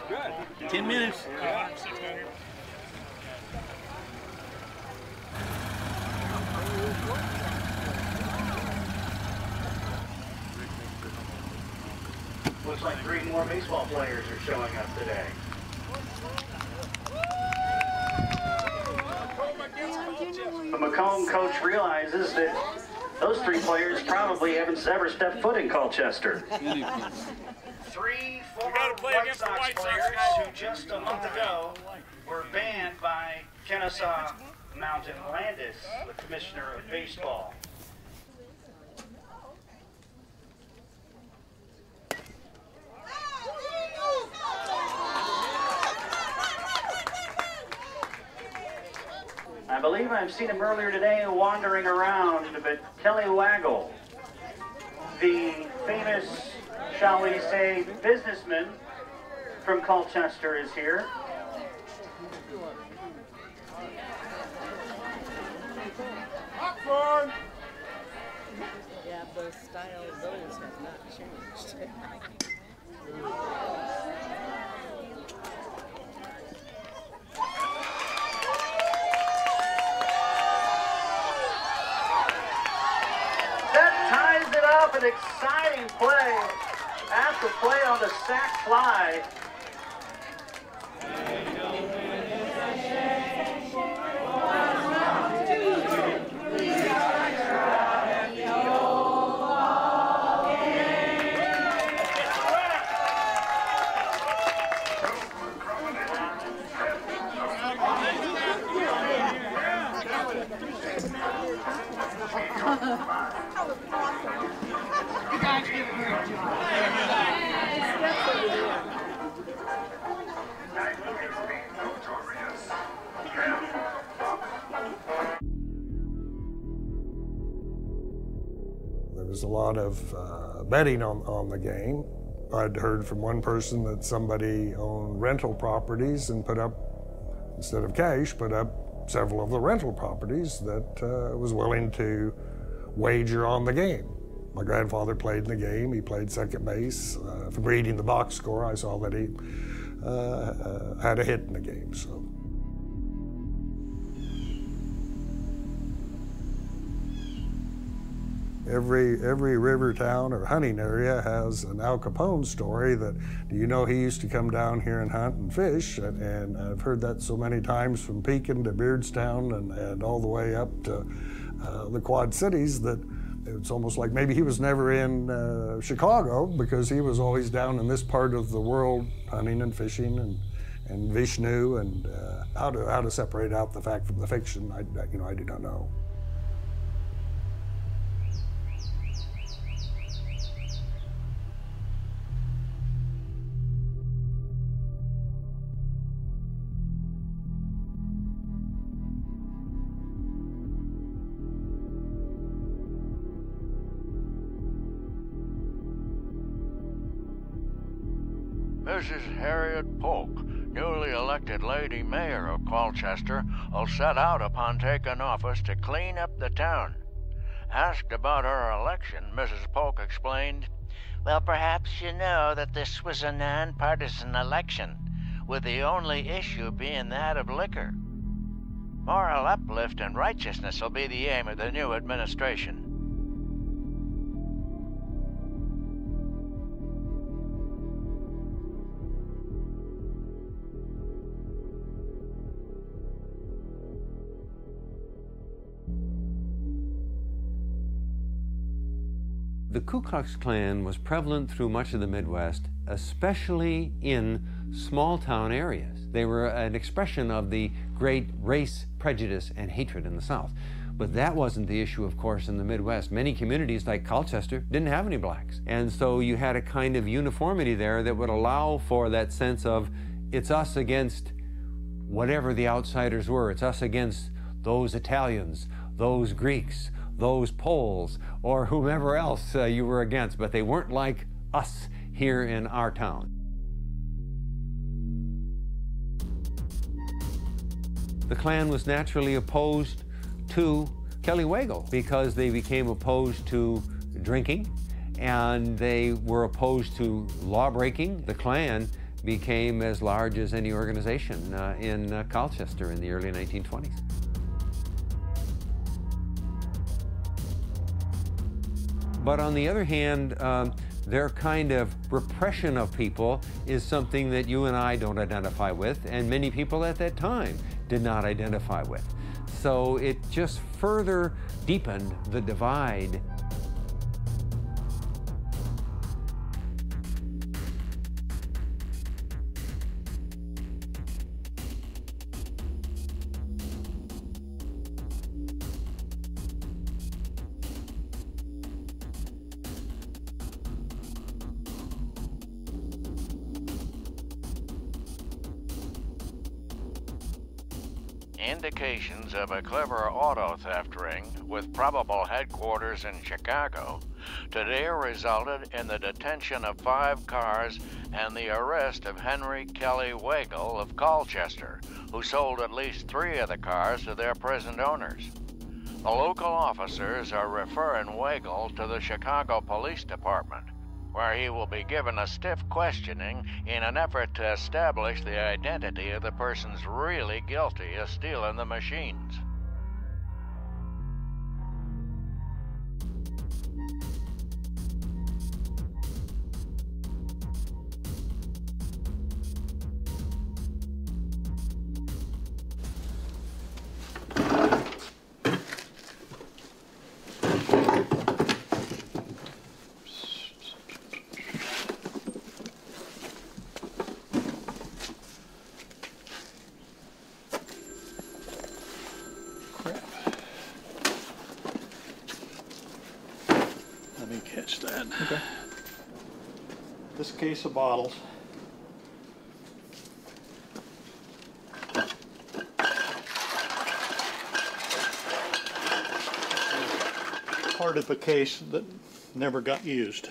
Good. 10 minutes. Looks like 3 more baseball players are showing up today. The Macomb coach realizes that those 3 players probably haven't ever stepped foot in Colchester. 3 former White Sox players who just a month ago were banned by Kennesaw Mountain Landis, the commissioner of baseball. I believe I've seen him earlier today wandering around, but Kelly Wagle, the famous, shall we say, businessman from Colchester, is here. Popcorn! Yeah, the style of those have not changed. An exciting play after play on the sac fly. There was a lot of betting on the game. I'd heard from one person that somebody owned rental properties and put up, instead of cash, put up several of the rental properties that was willing to wager on the game. My grandfather played in the game. He played second base. From reading the box score, I saw that he had a hit in the game. So. Every river town or hunting area has an Al Capone story that, do you know he used to come down here and hunt and fish? And I've heard that so many times from Pekin to Beardstown and all the way up to the Quad Cities that it's almost like maybe he was never in Chicago because he was always down in this part of the world hunting and fishing and Vishnu and how to separate out the fact from the fiction, I do not know. Mrs. Harriet Polk, newly elected Lady Mayor of Colchester, will set out upon taking office to clean up the town. Asked about her election, Mrs. Polk explained, "Well, perhaps you know that this was a non-partisan election, with the only issue being that of liquor. Moral uplift and righteousness will be the aim of the new administration." The Ku Klux Klan was prevalent through much of the Midwest, especially in small town areas. They were an expression of the great race prejudice and hatred in the South. But that wasn't the issue, of course, in the Midwest. Many communities like Colchester didn't have any blacks. And so you had a kind of uniformity there that would allow for that sense of it's us against whatever the outsiders were. It's us against those Italians, those Greeks, those Poles, or whomever else you were against, but they weren't like us here in our town. The Klan was naturally opposed to Kelly Wagle because they became opposed to drinking and they were opposed to law breaking. The Klan became as large as any organization in Colchester in the early 1920s. But on the other hand, their kind of repression of people is something that you and I don't identify with, and many people at that time did not identify with. So it just further deepened the divide. Indications of a clever auto theft ring with probable headquarters in Chicago today resulted in the detention of 5 cars and the arrest of Henry Kelly Wagle of Colchester, who sold at least 3 of the cars to their present owners. The local officers are referring Wagle to the Chicago Police Department, where he will be given a stiff questioning in an effort to establish the identity of the persons really guilty of stealing the machines. That. Okay. This case of bottles. Part of a case that never got used.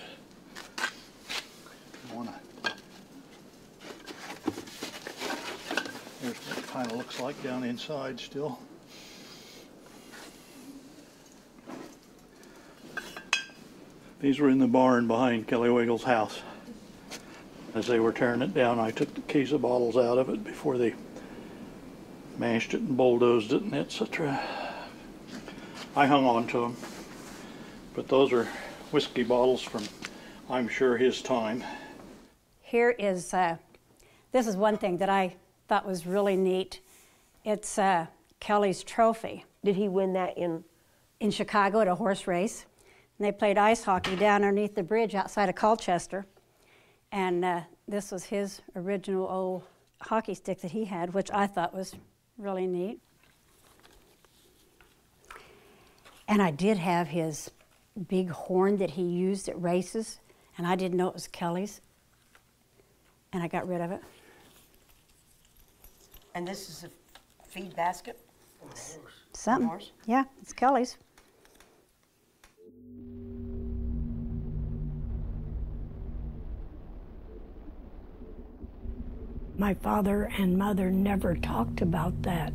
Here's what it kind of looks like down inside still. These were in the barn behind Kelly Wagle's house. As they were tearing it down, I took the case of bottles out of it before they mashed it and bulldozed it and etc. I hung on to them. But those are whiskey bottles from, I'm sure, his time. Here is, this is one thing that I thought was really neat. It's Kelly's trophy. Did he win that in? In Chicago at a horse race. And they played ice hockey down underneath the bridge outside of Colchester. And this was his original old hockey stick that he had, which I thought was really neat. And I did have his big horn that he used at races, and I didn't know it was Kelly's. And I got rid of it. And this is a feed basket? Something. Yeah, it's Kelly's. My father and mother never talked about that,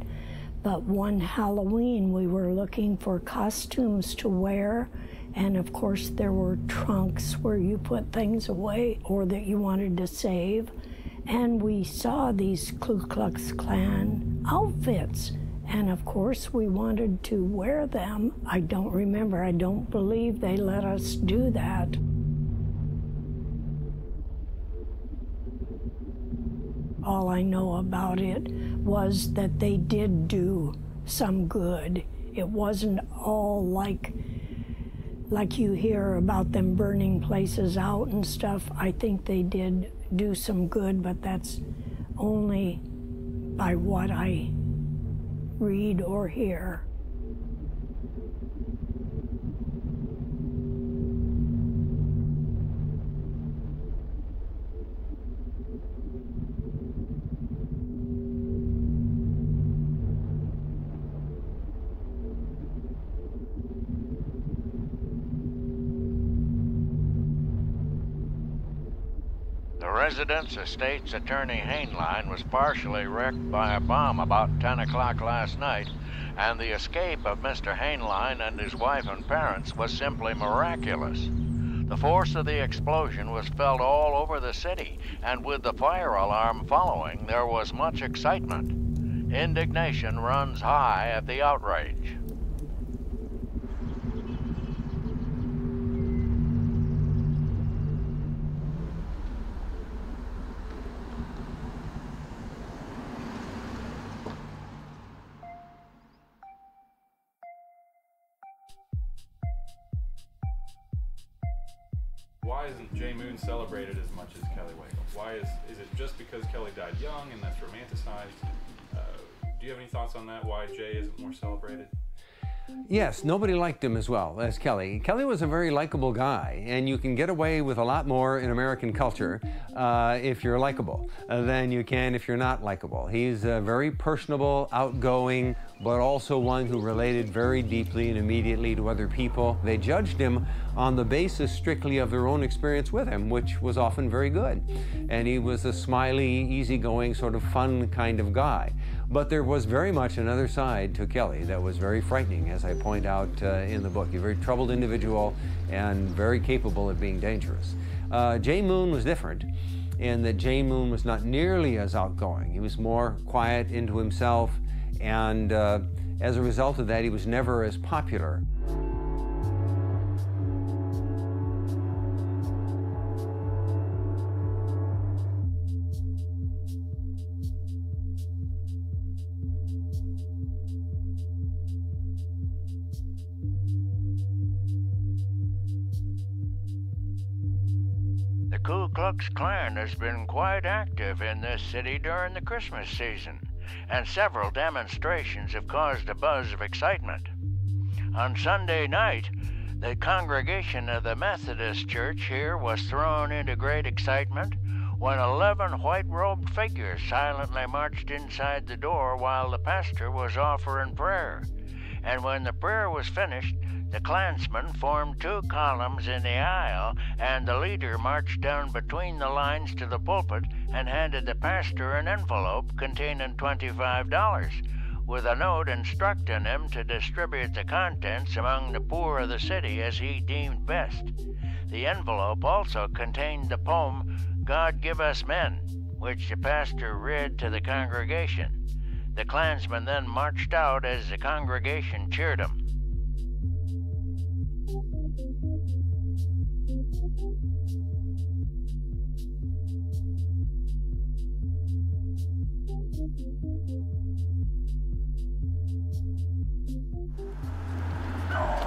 but one Halloween we were looking for costumes to wear, and of course there were trunks where you put things away or that you wanted to save, and we saw these Ku Klux Klan outfits, and of course we wanted to wear them. I don't remember, I don't believe they let us do that. All I know about it was that they did do some good. It wasn't all like you hear about them burning places out and stuff. I think they did do some good, but that's only by what I read or hear. The residence of State's Attorney Hainline was partially wrecked by a bomb about 10 o'clock last night, and the escape of Mr. Hainline and his wife and parents was simply miraculous. The force of the explosion was felt all over the city, and with the fire alarm following, there was much excitement. Indignation runs high at the outrage. Why isn't J. Moon celebrated as much as Kelly Wagle? Why is it just because Kelly died young and that's romanticized? Do you have any thoughts on that? Why Jay isn't more celebrated? Yes, nobody liked him as well as Kelly. Kelly was a very likable guy, and you can get away with a lot more in American culture if you're likable than you can if you're not likable. He's very personable, outgoing, but also one who related very deeply and immediately to other people. They judged him on the basis strictly of their own experience with him, which was often very good. And he was a smiley, easygoing, sort of fun kind of guy. But there was very much another side to Kelly that was very frightening, as I point out in the book. He's a very troubled individual and very capable of being dangerous. J. Moon was different in that J. Moon was not nearly as outgoing. He was more quiet into himself, and as a result of that, he was never as popular. The Ku Klux Klan has been quite active in this city during the Christmas season, and several demonstrations have caused a buzz of excitement. On Sunday night, the congregation of the Methodist Church here was thrown into great excitement when 11 white-robed figures silently marched inside the door while the pastor was offering prayer. And when the prayer was finished, the Klansmen formed two columns in the aisle, and the leader marched down between the lines to the pulpit and handed the pastor an envelope containing $25. with a note instructing him to distribute the contents among the poor of the city as he deemed best. The envelope also contained the poem, God Give Us Men, which the pastor read to the congregation. The Klansmen then marched out as the congregation cheered him.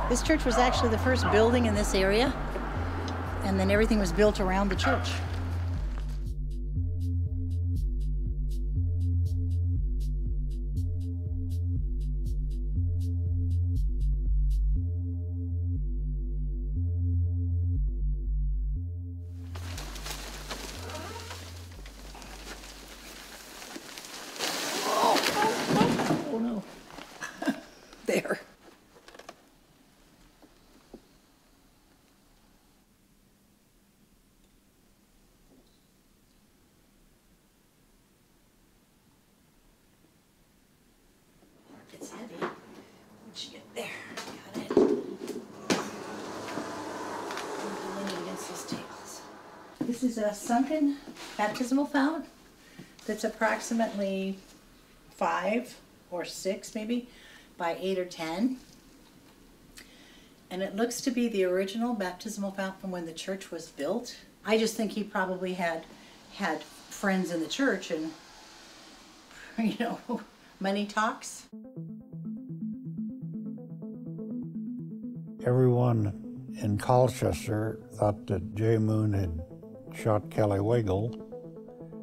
This church was actually the first building in this area, and then everything was built around the church. Oh no. There. It's heavy. Once you get there, got it. Lean it against these tables. This is a sunken baptismal fount that's approximately 5 or 6 maybe by 8 or 10. And it looks to be the original baptismal fount from when the church was built. I just think he probably had friends in the church and, you know, money talks. Everyone in Colchester thought that J. Moon had shot Kelly Wagle,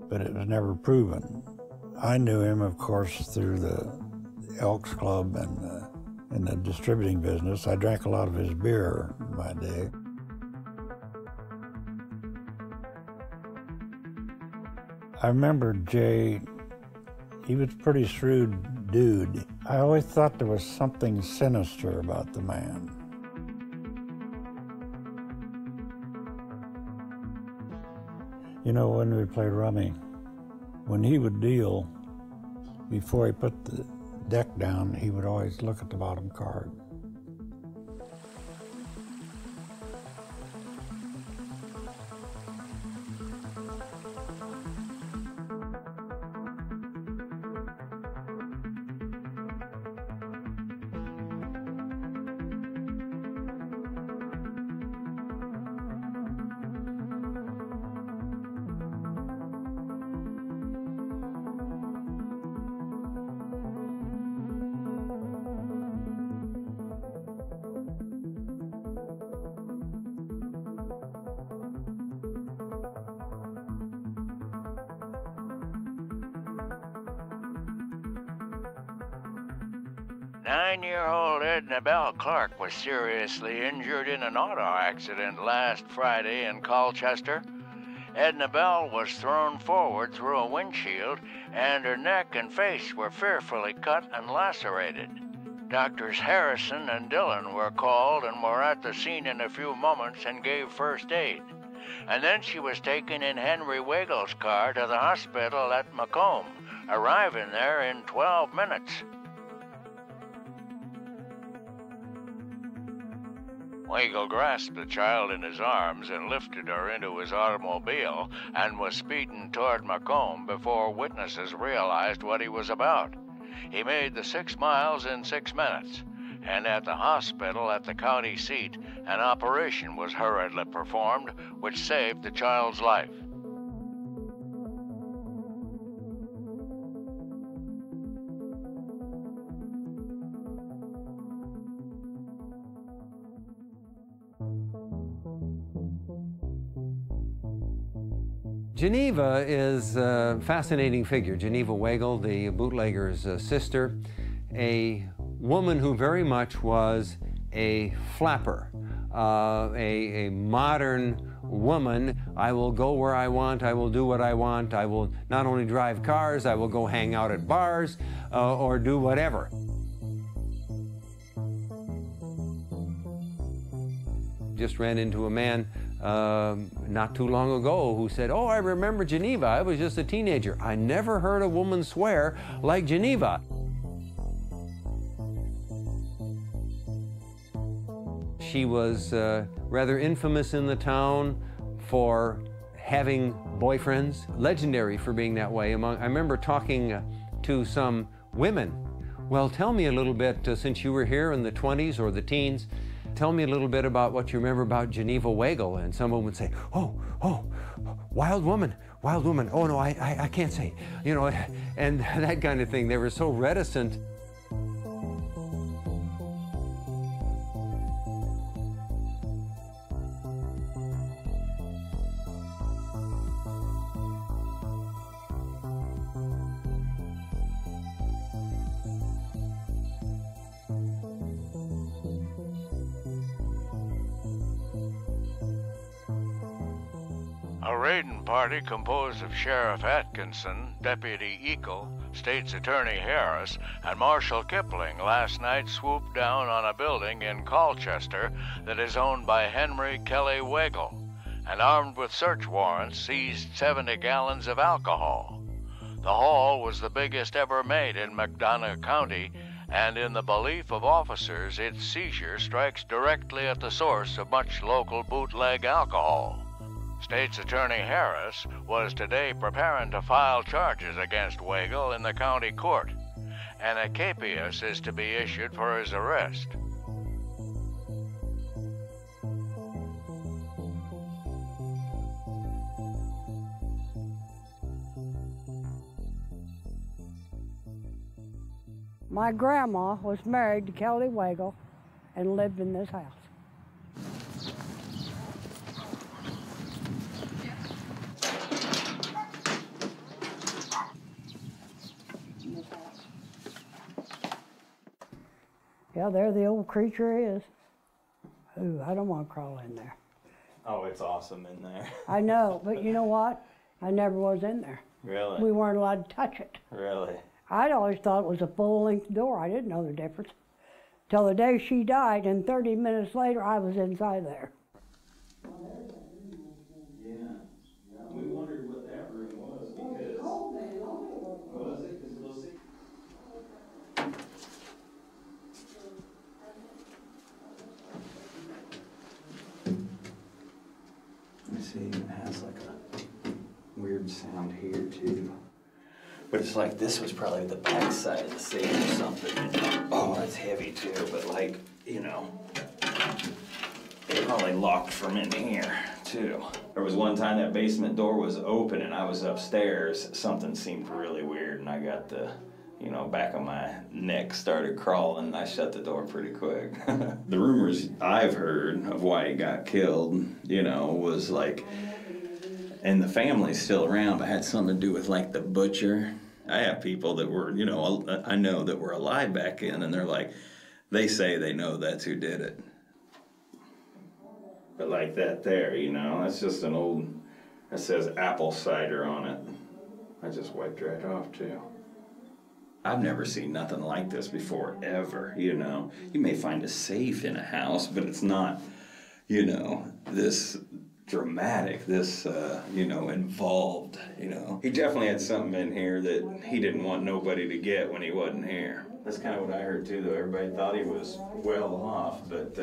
but it was never proven. I knew him, of course, through the Elks Club and in the distributing business. I drank a lot of his beer by day. I remember Jay, he was a pretty shrewd dude. I always thought there was something sinister about the man. You know, when we played rummy, when he would deal, before he put the deck down, he would always look at the bottom card. Nine-year-old Edna Bell Clark was seriously injured in an auto accident last Friday in Colchester. Edna Bell was thrown forward through a windshield, and her neck and face were fearfully cut and lacerated. Doctors Harrison and Dillon were called and were at the scene in a few moments and gave first aid. And then she was taken in Henry Wagle's car to the hospital at Macomb, arriving there in 12 minutes. Wagle grasped the child in his arms and lifted her into his automobile and was speeding toward Macomb before witnesses realized what he was about. He made the 6 miles in 6 minutes, and at the hospital at the county seat, an operation was hurriedly performed, which saved the child's life. Geneva is a fascinating figure. Geneva Wagle, the bootlegger's sister, a woman who very much was a flapper, a modern woman. I will go where I want, I will do what I want, I will not only drive cars, I will go hang out at bars or do whatever. Just ran into a man not too long ago who said, "Oh, I remember Geneva. I was just a teenager. I never heard a woman swear like Geneva." She was rather infamous in the town for having boyfriends, legendary for being that way. I remember talking to some women. Well, tell me a little bit, since you were here in the 20s or the teens, tell me a little bit about what you remember about Geneva Wagle. And someone would say, oh, wild woman, oh no, I can't say, you know, and that kind of thing. They were so reticent. A raiding party composed of Sheriff Atkinson, Deputy Eagle, State's Attorney Harris, and Marshal Kipling last night swooped down on a building in Colchester that is owned by Henry Kelly Wagle, and armed with search warrants seized 70 gallons of alcohol. The haul was the biggest ever made in McDonough County, and in the belief of officers, its seizure strikes directly at the source of much local bootleg alcohol. State's Attorney Harris was today preparing to file charges against Wagle in the county court, and a capias is to be issued for his arrest. My grandma was married to Kelly Wagle and lived in this house. Yeah, there the old creature is. Ooh, I don't want to crawl in there. Oh, it's awesome in there. I know, but you know what? I never was in there. Really? We weren't allowed to touch it. Really? I'd always thought it was a full-length door. I didn't know the difference. Till the day she died, and 30 minutes later, I was inside there. Yeah. We wondered what that room was because... Was it? Because we'll see. You see, it has like a weird sound here too. But it's like this was probably the back side of the safe or something. Oh, it's heavy too, but like, you know, it probably locked from in here too. There was one time that basement door was open and I was upstairs. Something seemed really weird and I got the, you know, back of my neck started crawling. I shut the door pretty quick. The rumors I've heard of why he got killed, you know, was like, and the family's still around, but had something to do with like the butcher. I have people that were, you know, I know that were alive back then, and they're like, they say they know that's who did it. But like that there, you know, that's just an old, it says apple cider on it. I just wiped right off too. I've never seen nothing like this before, ever, you know. You may find a safe in a house, but it's not, you know, this dramatic, this, you know, involved, you know. He definitely had something in here that he didn't want nobody to get when he wasn't here. That's kind of what I heard too, though. Everybody thought he was well off, but,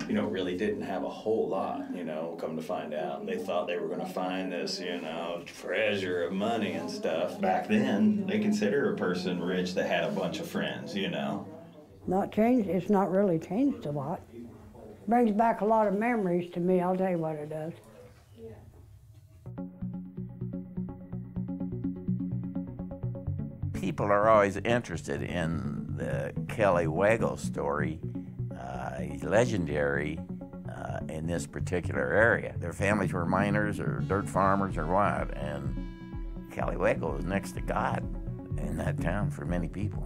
you know, really didn't have a whole lot, you know, come to find out. They thought they were going to find this, you know, treasure of money and stuff. Back then, they considered a person rich that had a bunch of friends, you know. Not changed, it's not really changed a lot. Brings back a lot of memories to me, I'll tell you what it does. People are always interested in the Kelly Wagle story. He's legendary in this particular area. Their families were miners or dirt farmers or what, and Kelly Wagle was next to God in that town for many people.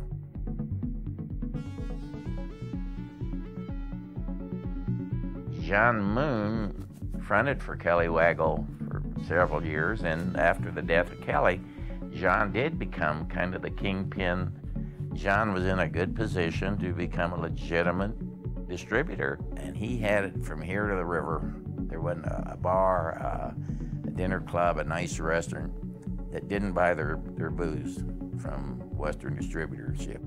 John Moon fronted for Kelly Wagle for several years, and after the death of Kelly, John did become kind of the kingpin. John was in a good position to become a legitimate distributor, and he had it from here to the river. There wasn't a bar, a dinner club, a nice restaurant that didn't buy their booze from Western distributorship.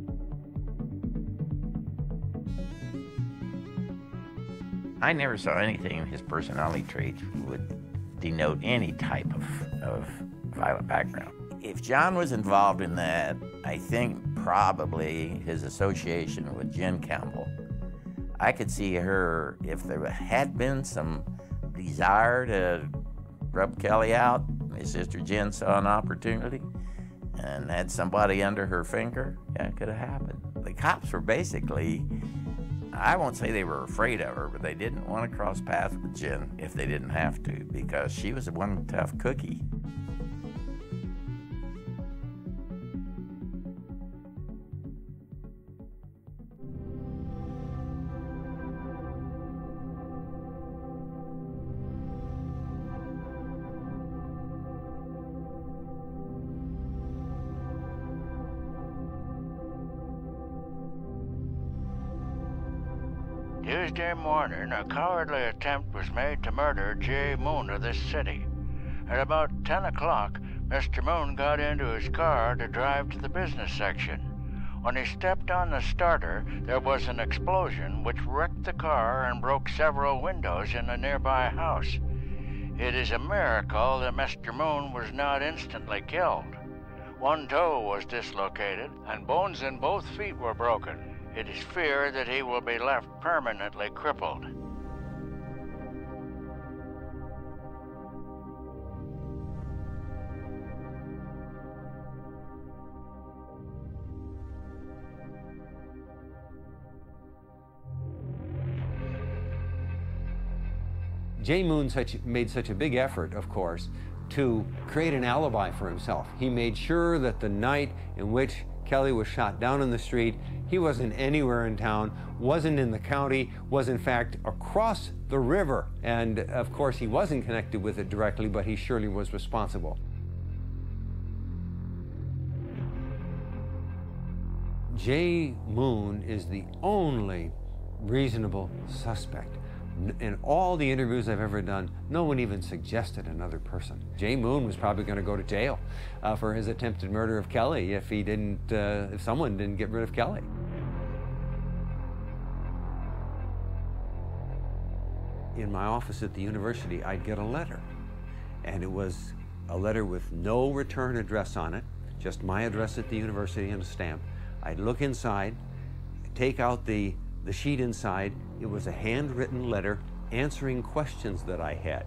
I never saw anything in his personality traits would denote any type of violent background. If John was involved in that, I think probably his association with Jen Campbell. I could see her, if there had been some desire to rub Kelly out, his sister Jen saw an opportunity and had somebody under her finger, yeah, it could have happened. The cops were basically, I won't say they were afraid of her, but they didn't want to cross paths with Jen if they didn't have to, because she was one tough cookie. Tuesday morning, a cowardly attempt was made to murder J. Moon of this city. At about 10 o'clock, Mr. Moon got into his car to drive to the business section. When he stepped on the starter, there was an explosion which wrecked the car and broke several windows in a nearby house. It is a miracle that Mr. Moon was not instantly killed. One toe was dislocated, and bones in both feet were broken. It is feared that he will be left permanently crippled. J. Moon made such a big effort, of course, to create an alibi for himself. He made sure that the night in which Kelly was shot down in the street, he wasn't anywhere in town, wasn't in the county, was in fact across the river. And of course he wasn't connected with it directly, but he surely was responsible. J. Moon is the only reasonable suspect. In all the interviews I've ever done, no one even suggested another person. J. Moon was probably going to go to jail for his attempted murder of Kelly if he didn't, if someone didn't get rid of Kelly. In my office at the university, I'd get a letter, and it was a letter with no return address on it, just my address at the university and a stamp. I'd look inside, take out the sheet inside. It was a handwritten letter answering questions that I had.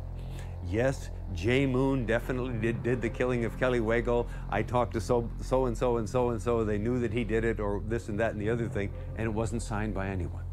Yes, J. Moon definitely did the killing of Kelly Wagle. I talked to so-and-so and so-and-so. They knew that he did it, or this and that and the other thing, and it wasn't signed by anyone.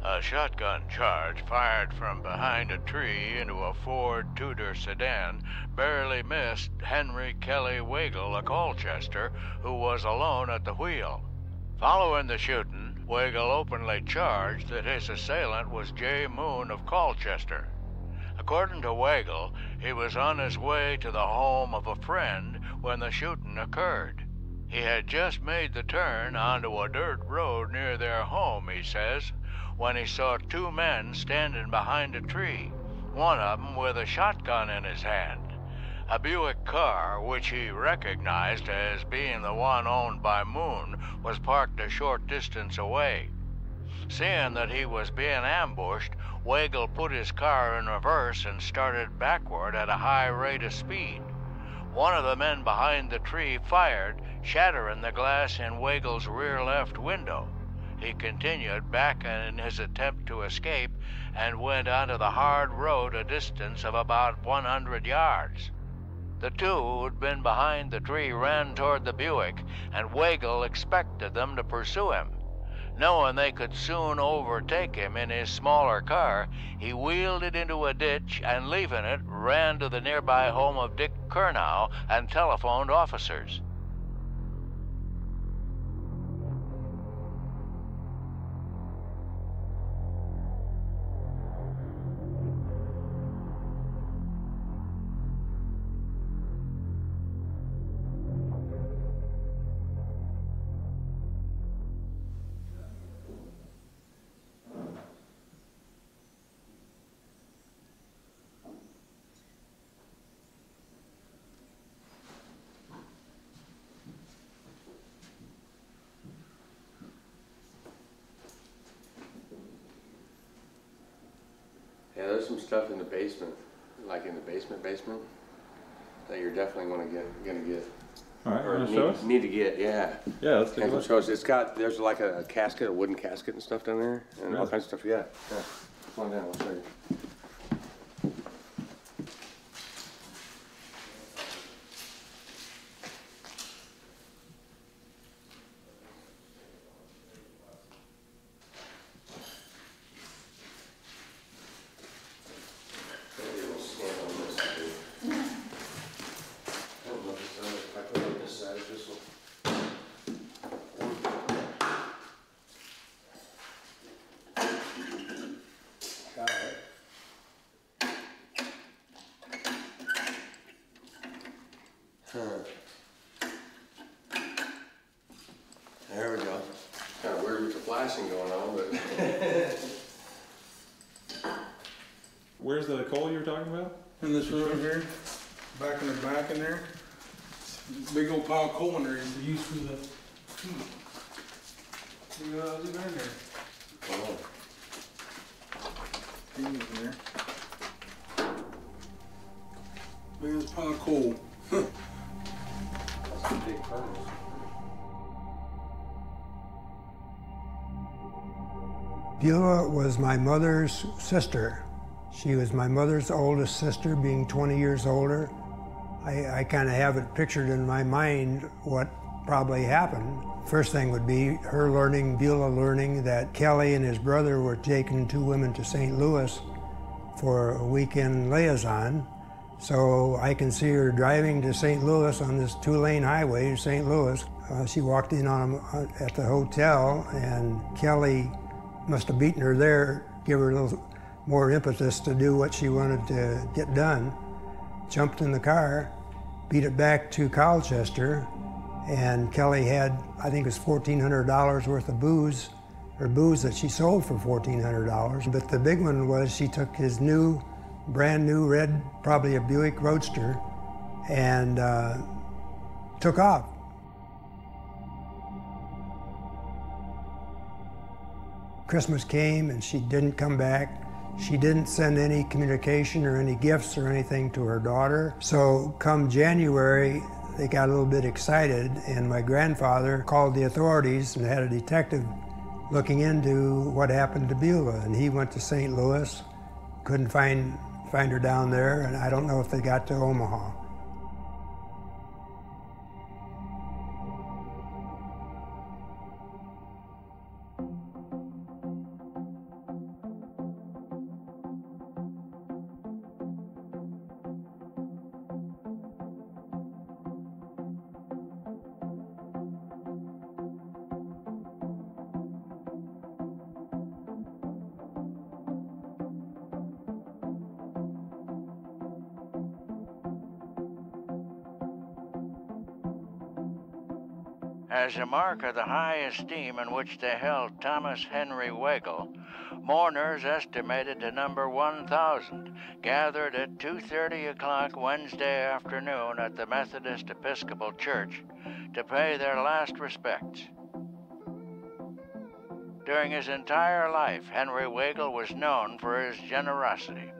A shotgun charge fired from behind a tree into a Ford Tudor sedan barely missed Henry Kelly Wagle of Colchester, who was alone at the wheel. Following the shooting, Wagle openly charged that his assailant was J. Moon of Colchester. According to Wagle, he was on his way to the home of a friend when the shooting occurred. He had just made the turn onto a dirt road near their home, he says, when he saw two men standing behind a tree, one of them with a shotgun in his hand. A Buick car, which he recognized as being the one owned by Moon, was parked a short distance away. Seeing that he was being ambushed, Wagle put his car in reverse and started backward at a high rate of speed. One of the men behind the tree fired, shattering the glass in Wagle's rear left window. He continued back in his attempt to escape and went onto the hard road a distance of about 100 yards. The two who'd been behind the tree ran toward the Buick, and Wagle expected them to pursue him. Knowing they could soon overtake him in his smaller car, he wheeled it into a ditch and, leaving it, ran to the nearby home of Dick Kernow and telephoned officers. there's some stuff in the basement, like in the basement, that you're definitely gonna get. All right, or wanna show us? need to get, yeah. Yeah, let's take a look. Show us. It's got, there's like a casket, a wooden casket and stuff down there, and all Really? kinds of stuff, yeah. Come on down, I'll show you. There we go. Kind of weird with the flashing going on, but. Where's the coal you were talking about? In this room here, back in the back in there. Big old pile of coal in there is used for the heat. Look at in there. Oh. Heat in there. Look at this pile of coal. That's a big furnace. Beulah was my mother's sister. She was my mother's oldest sister, being 20 years older. I kind of have it pictured in my mind what probably happened. First thing would be her learning, Beulah learning, that Kelly and his brother were taking two women to St. Louis for a weekend liaison. So I can see her driving to St. Louis on this two-lane highway to St. Louis. She walked in on him at the hotel, and Kelly must have beaten her there, give her a little more impetus to do what she wanted to get done. Jumped in the car, beat it back to Colchester, and Kelly had, I think it was $1,400 worth of booze, or booze that she sold for $1,400. But the big one was she took his new, brand new red, probably a Buick Roadster, and took off. Christmas came and she didn't come back. She didn't send any communication or any gifts or anything to her daughter. So come January, they got a little bit excited, and my grandfather called the authorities and had a detective looking into what happened to Beulah. And he went to St. Louis, couldn't find her down there, and I don't know if they got to Omaha. As a mark of the high esteem in which they held Thomas Henry Wagle, mourners estimated to number 1,000 gathered at 2:30 o'clock Wednesday afternoon at the Methodist Episcopal Church to pay their last respects. During his entire life, Henry Wagle was known for his generosity,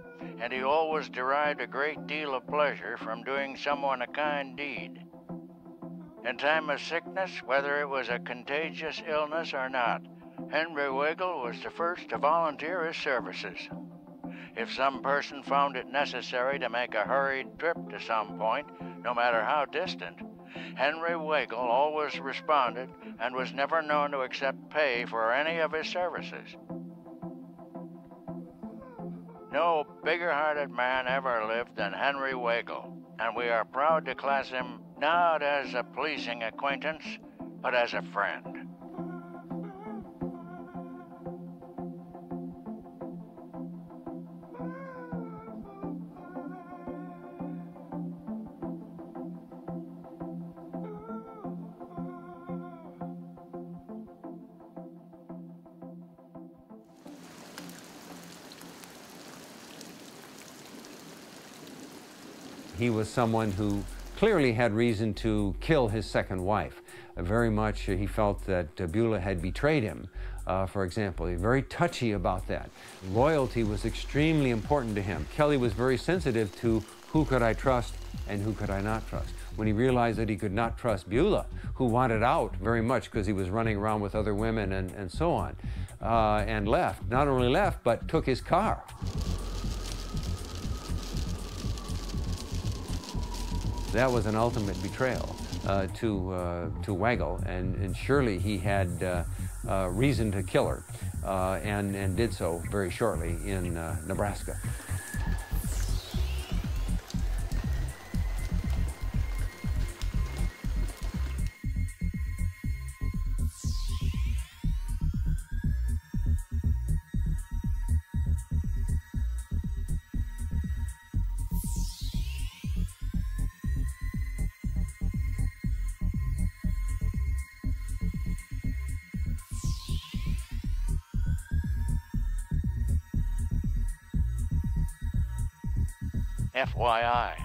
and he always derived a great deal of pleasure from doing someone a kind deed. In time of sickness, whether it was a contagious illness or not, Henry Wagle was the first to volunteer his services. If some person found it necessary to make a hurried trip to some point, no matter how distant, Henry Wagle always responded and was never known to accept pay for any of his services. No bigger-hearted man ever lived than Henry Wagle, and we are proud to class him not as a pleasing acquaintance, but as a friend. He was someone who clearly had reason to kill his second wife. Very much he felt that Beulah had betrayed him for example. He's very touchy about that. Loyalty was extremely important to him. Kelly was very sensitive to who could I trust and who could I not trust. When he realized that he could not trust Beulah, who wanted out very much because he was running around with other women and so on, and left. Not only left, but took his car. That was an ultimate betrayal to Wagle, and surely he had reason to kill her, and did so very shortly in Nebraska. FYI,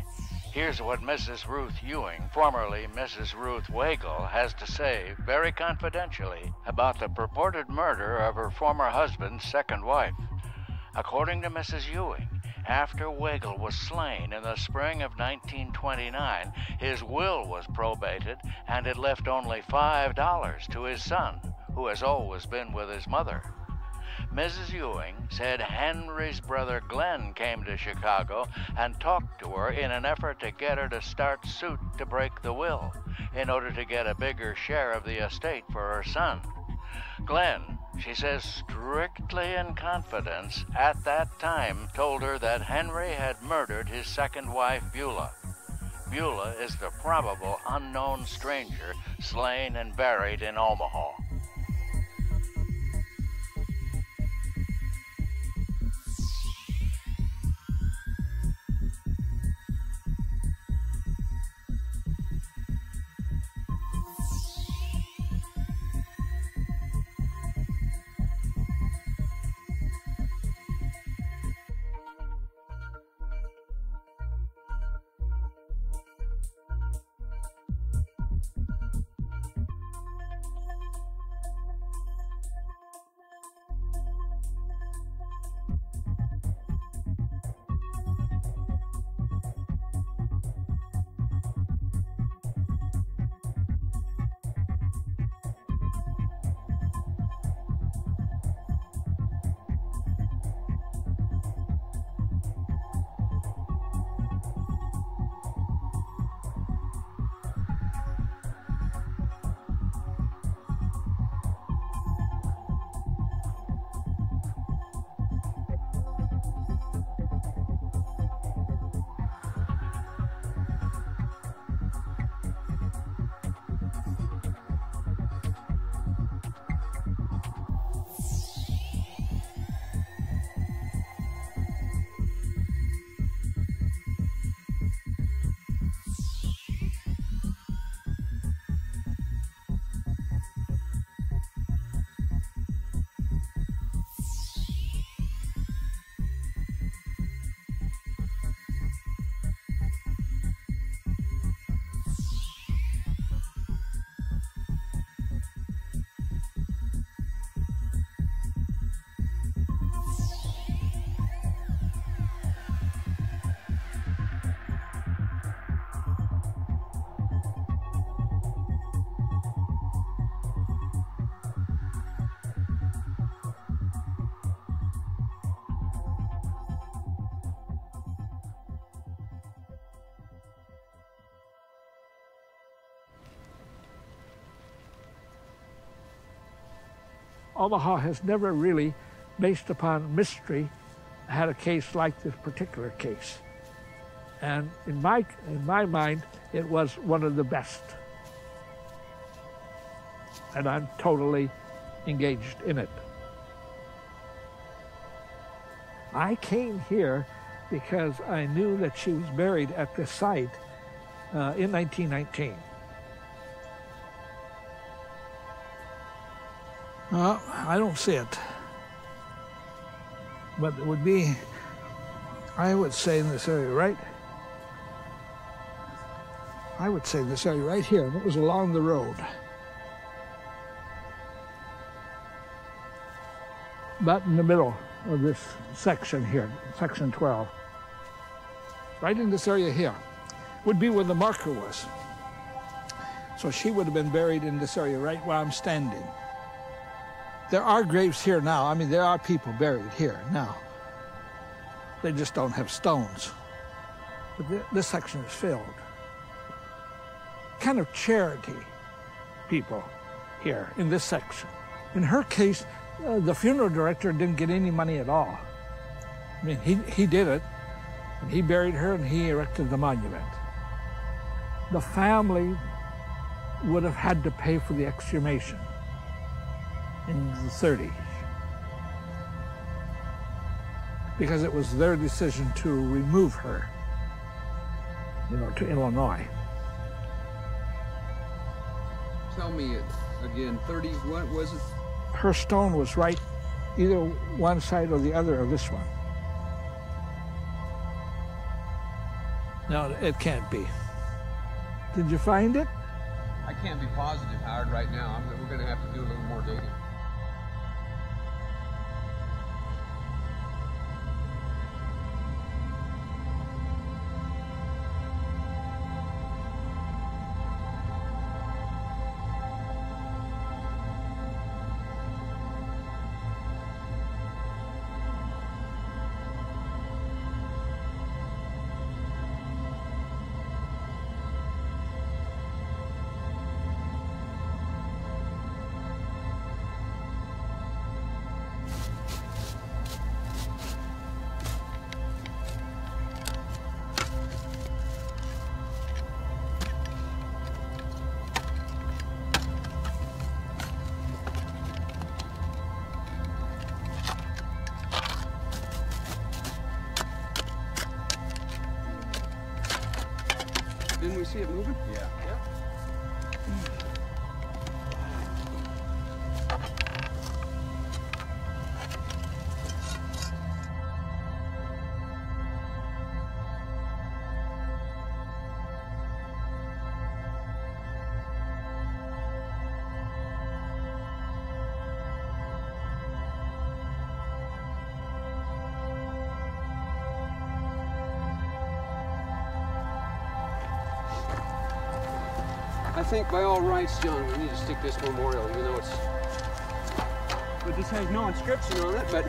here's what Mrs. Ruth Ewing, formerly Mrs. Ruth Wagle, has to say very confidentially about the purported murder of her former husband's second wife. According to Mrs. Ewing, after Wagle was slain in the spring of 1929, his will was probated and it left only $5 to his son, who has always been with his mother. Mrs. Ewing said Henry's brother Glenn came to Chicago and talked to her in an effort to get her to start suit to break the will, in order to get a bigger share of the estate for her son. Glenn, she says strictly in confidence, at that time told her that Henry had murdered his second wife, Beulah. Beulah is the probable unknown stranger slain and buried in Omaha. Omaha has never really, based upon mystery, had a case like this particular case. And in my mind, it was one of the best. And I'm totally engaged in it. I came here because I knew that she was buried at this site in 1919. I don't see it. But it would be, I would say in this area, right? I would say this area right here, and it was along the road. about in the middle of this section here, section 12. Right in this area here would be where the marker was. So she would have been buried in this area right where I'm standing. There are graves here now. I mean, there are people buried here now. They just don't have stones. But this section is filled. Kind of charity people here in this section. In her case, the funeral director didn't get any money at all. I mean, he did it, and he buried her, and he erected the monument. The family would have had to pay for the exhumation in the 30s because it was their decision to remove her, you know, to Illinois. Tell me it again, 30s, what was it? Her stone was right either one side or the other of this one. No, it can't be. Did you find it? I can't be positive, Howard, right now. We're going to have to do a little more digging. Didn't we see it moving? Yeah. I think by all rights, John, we need to stick this memorial, even though it's... But this has no inscription on it, but...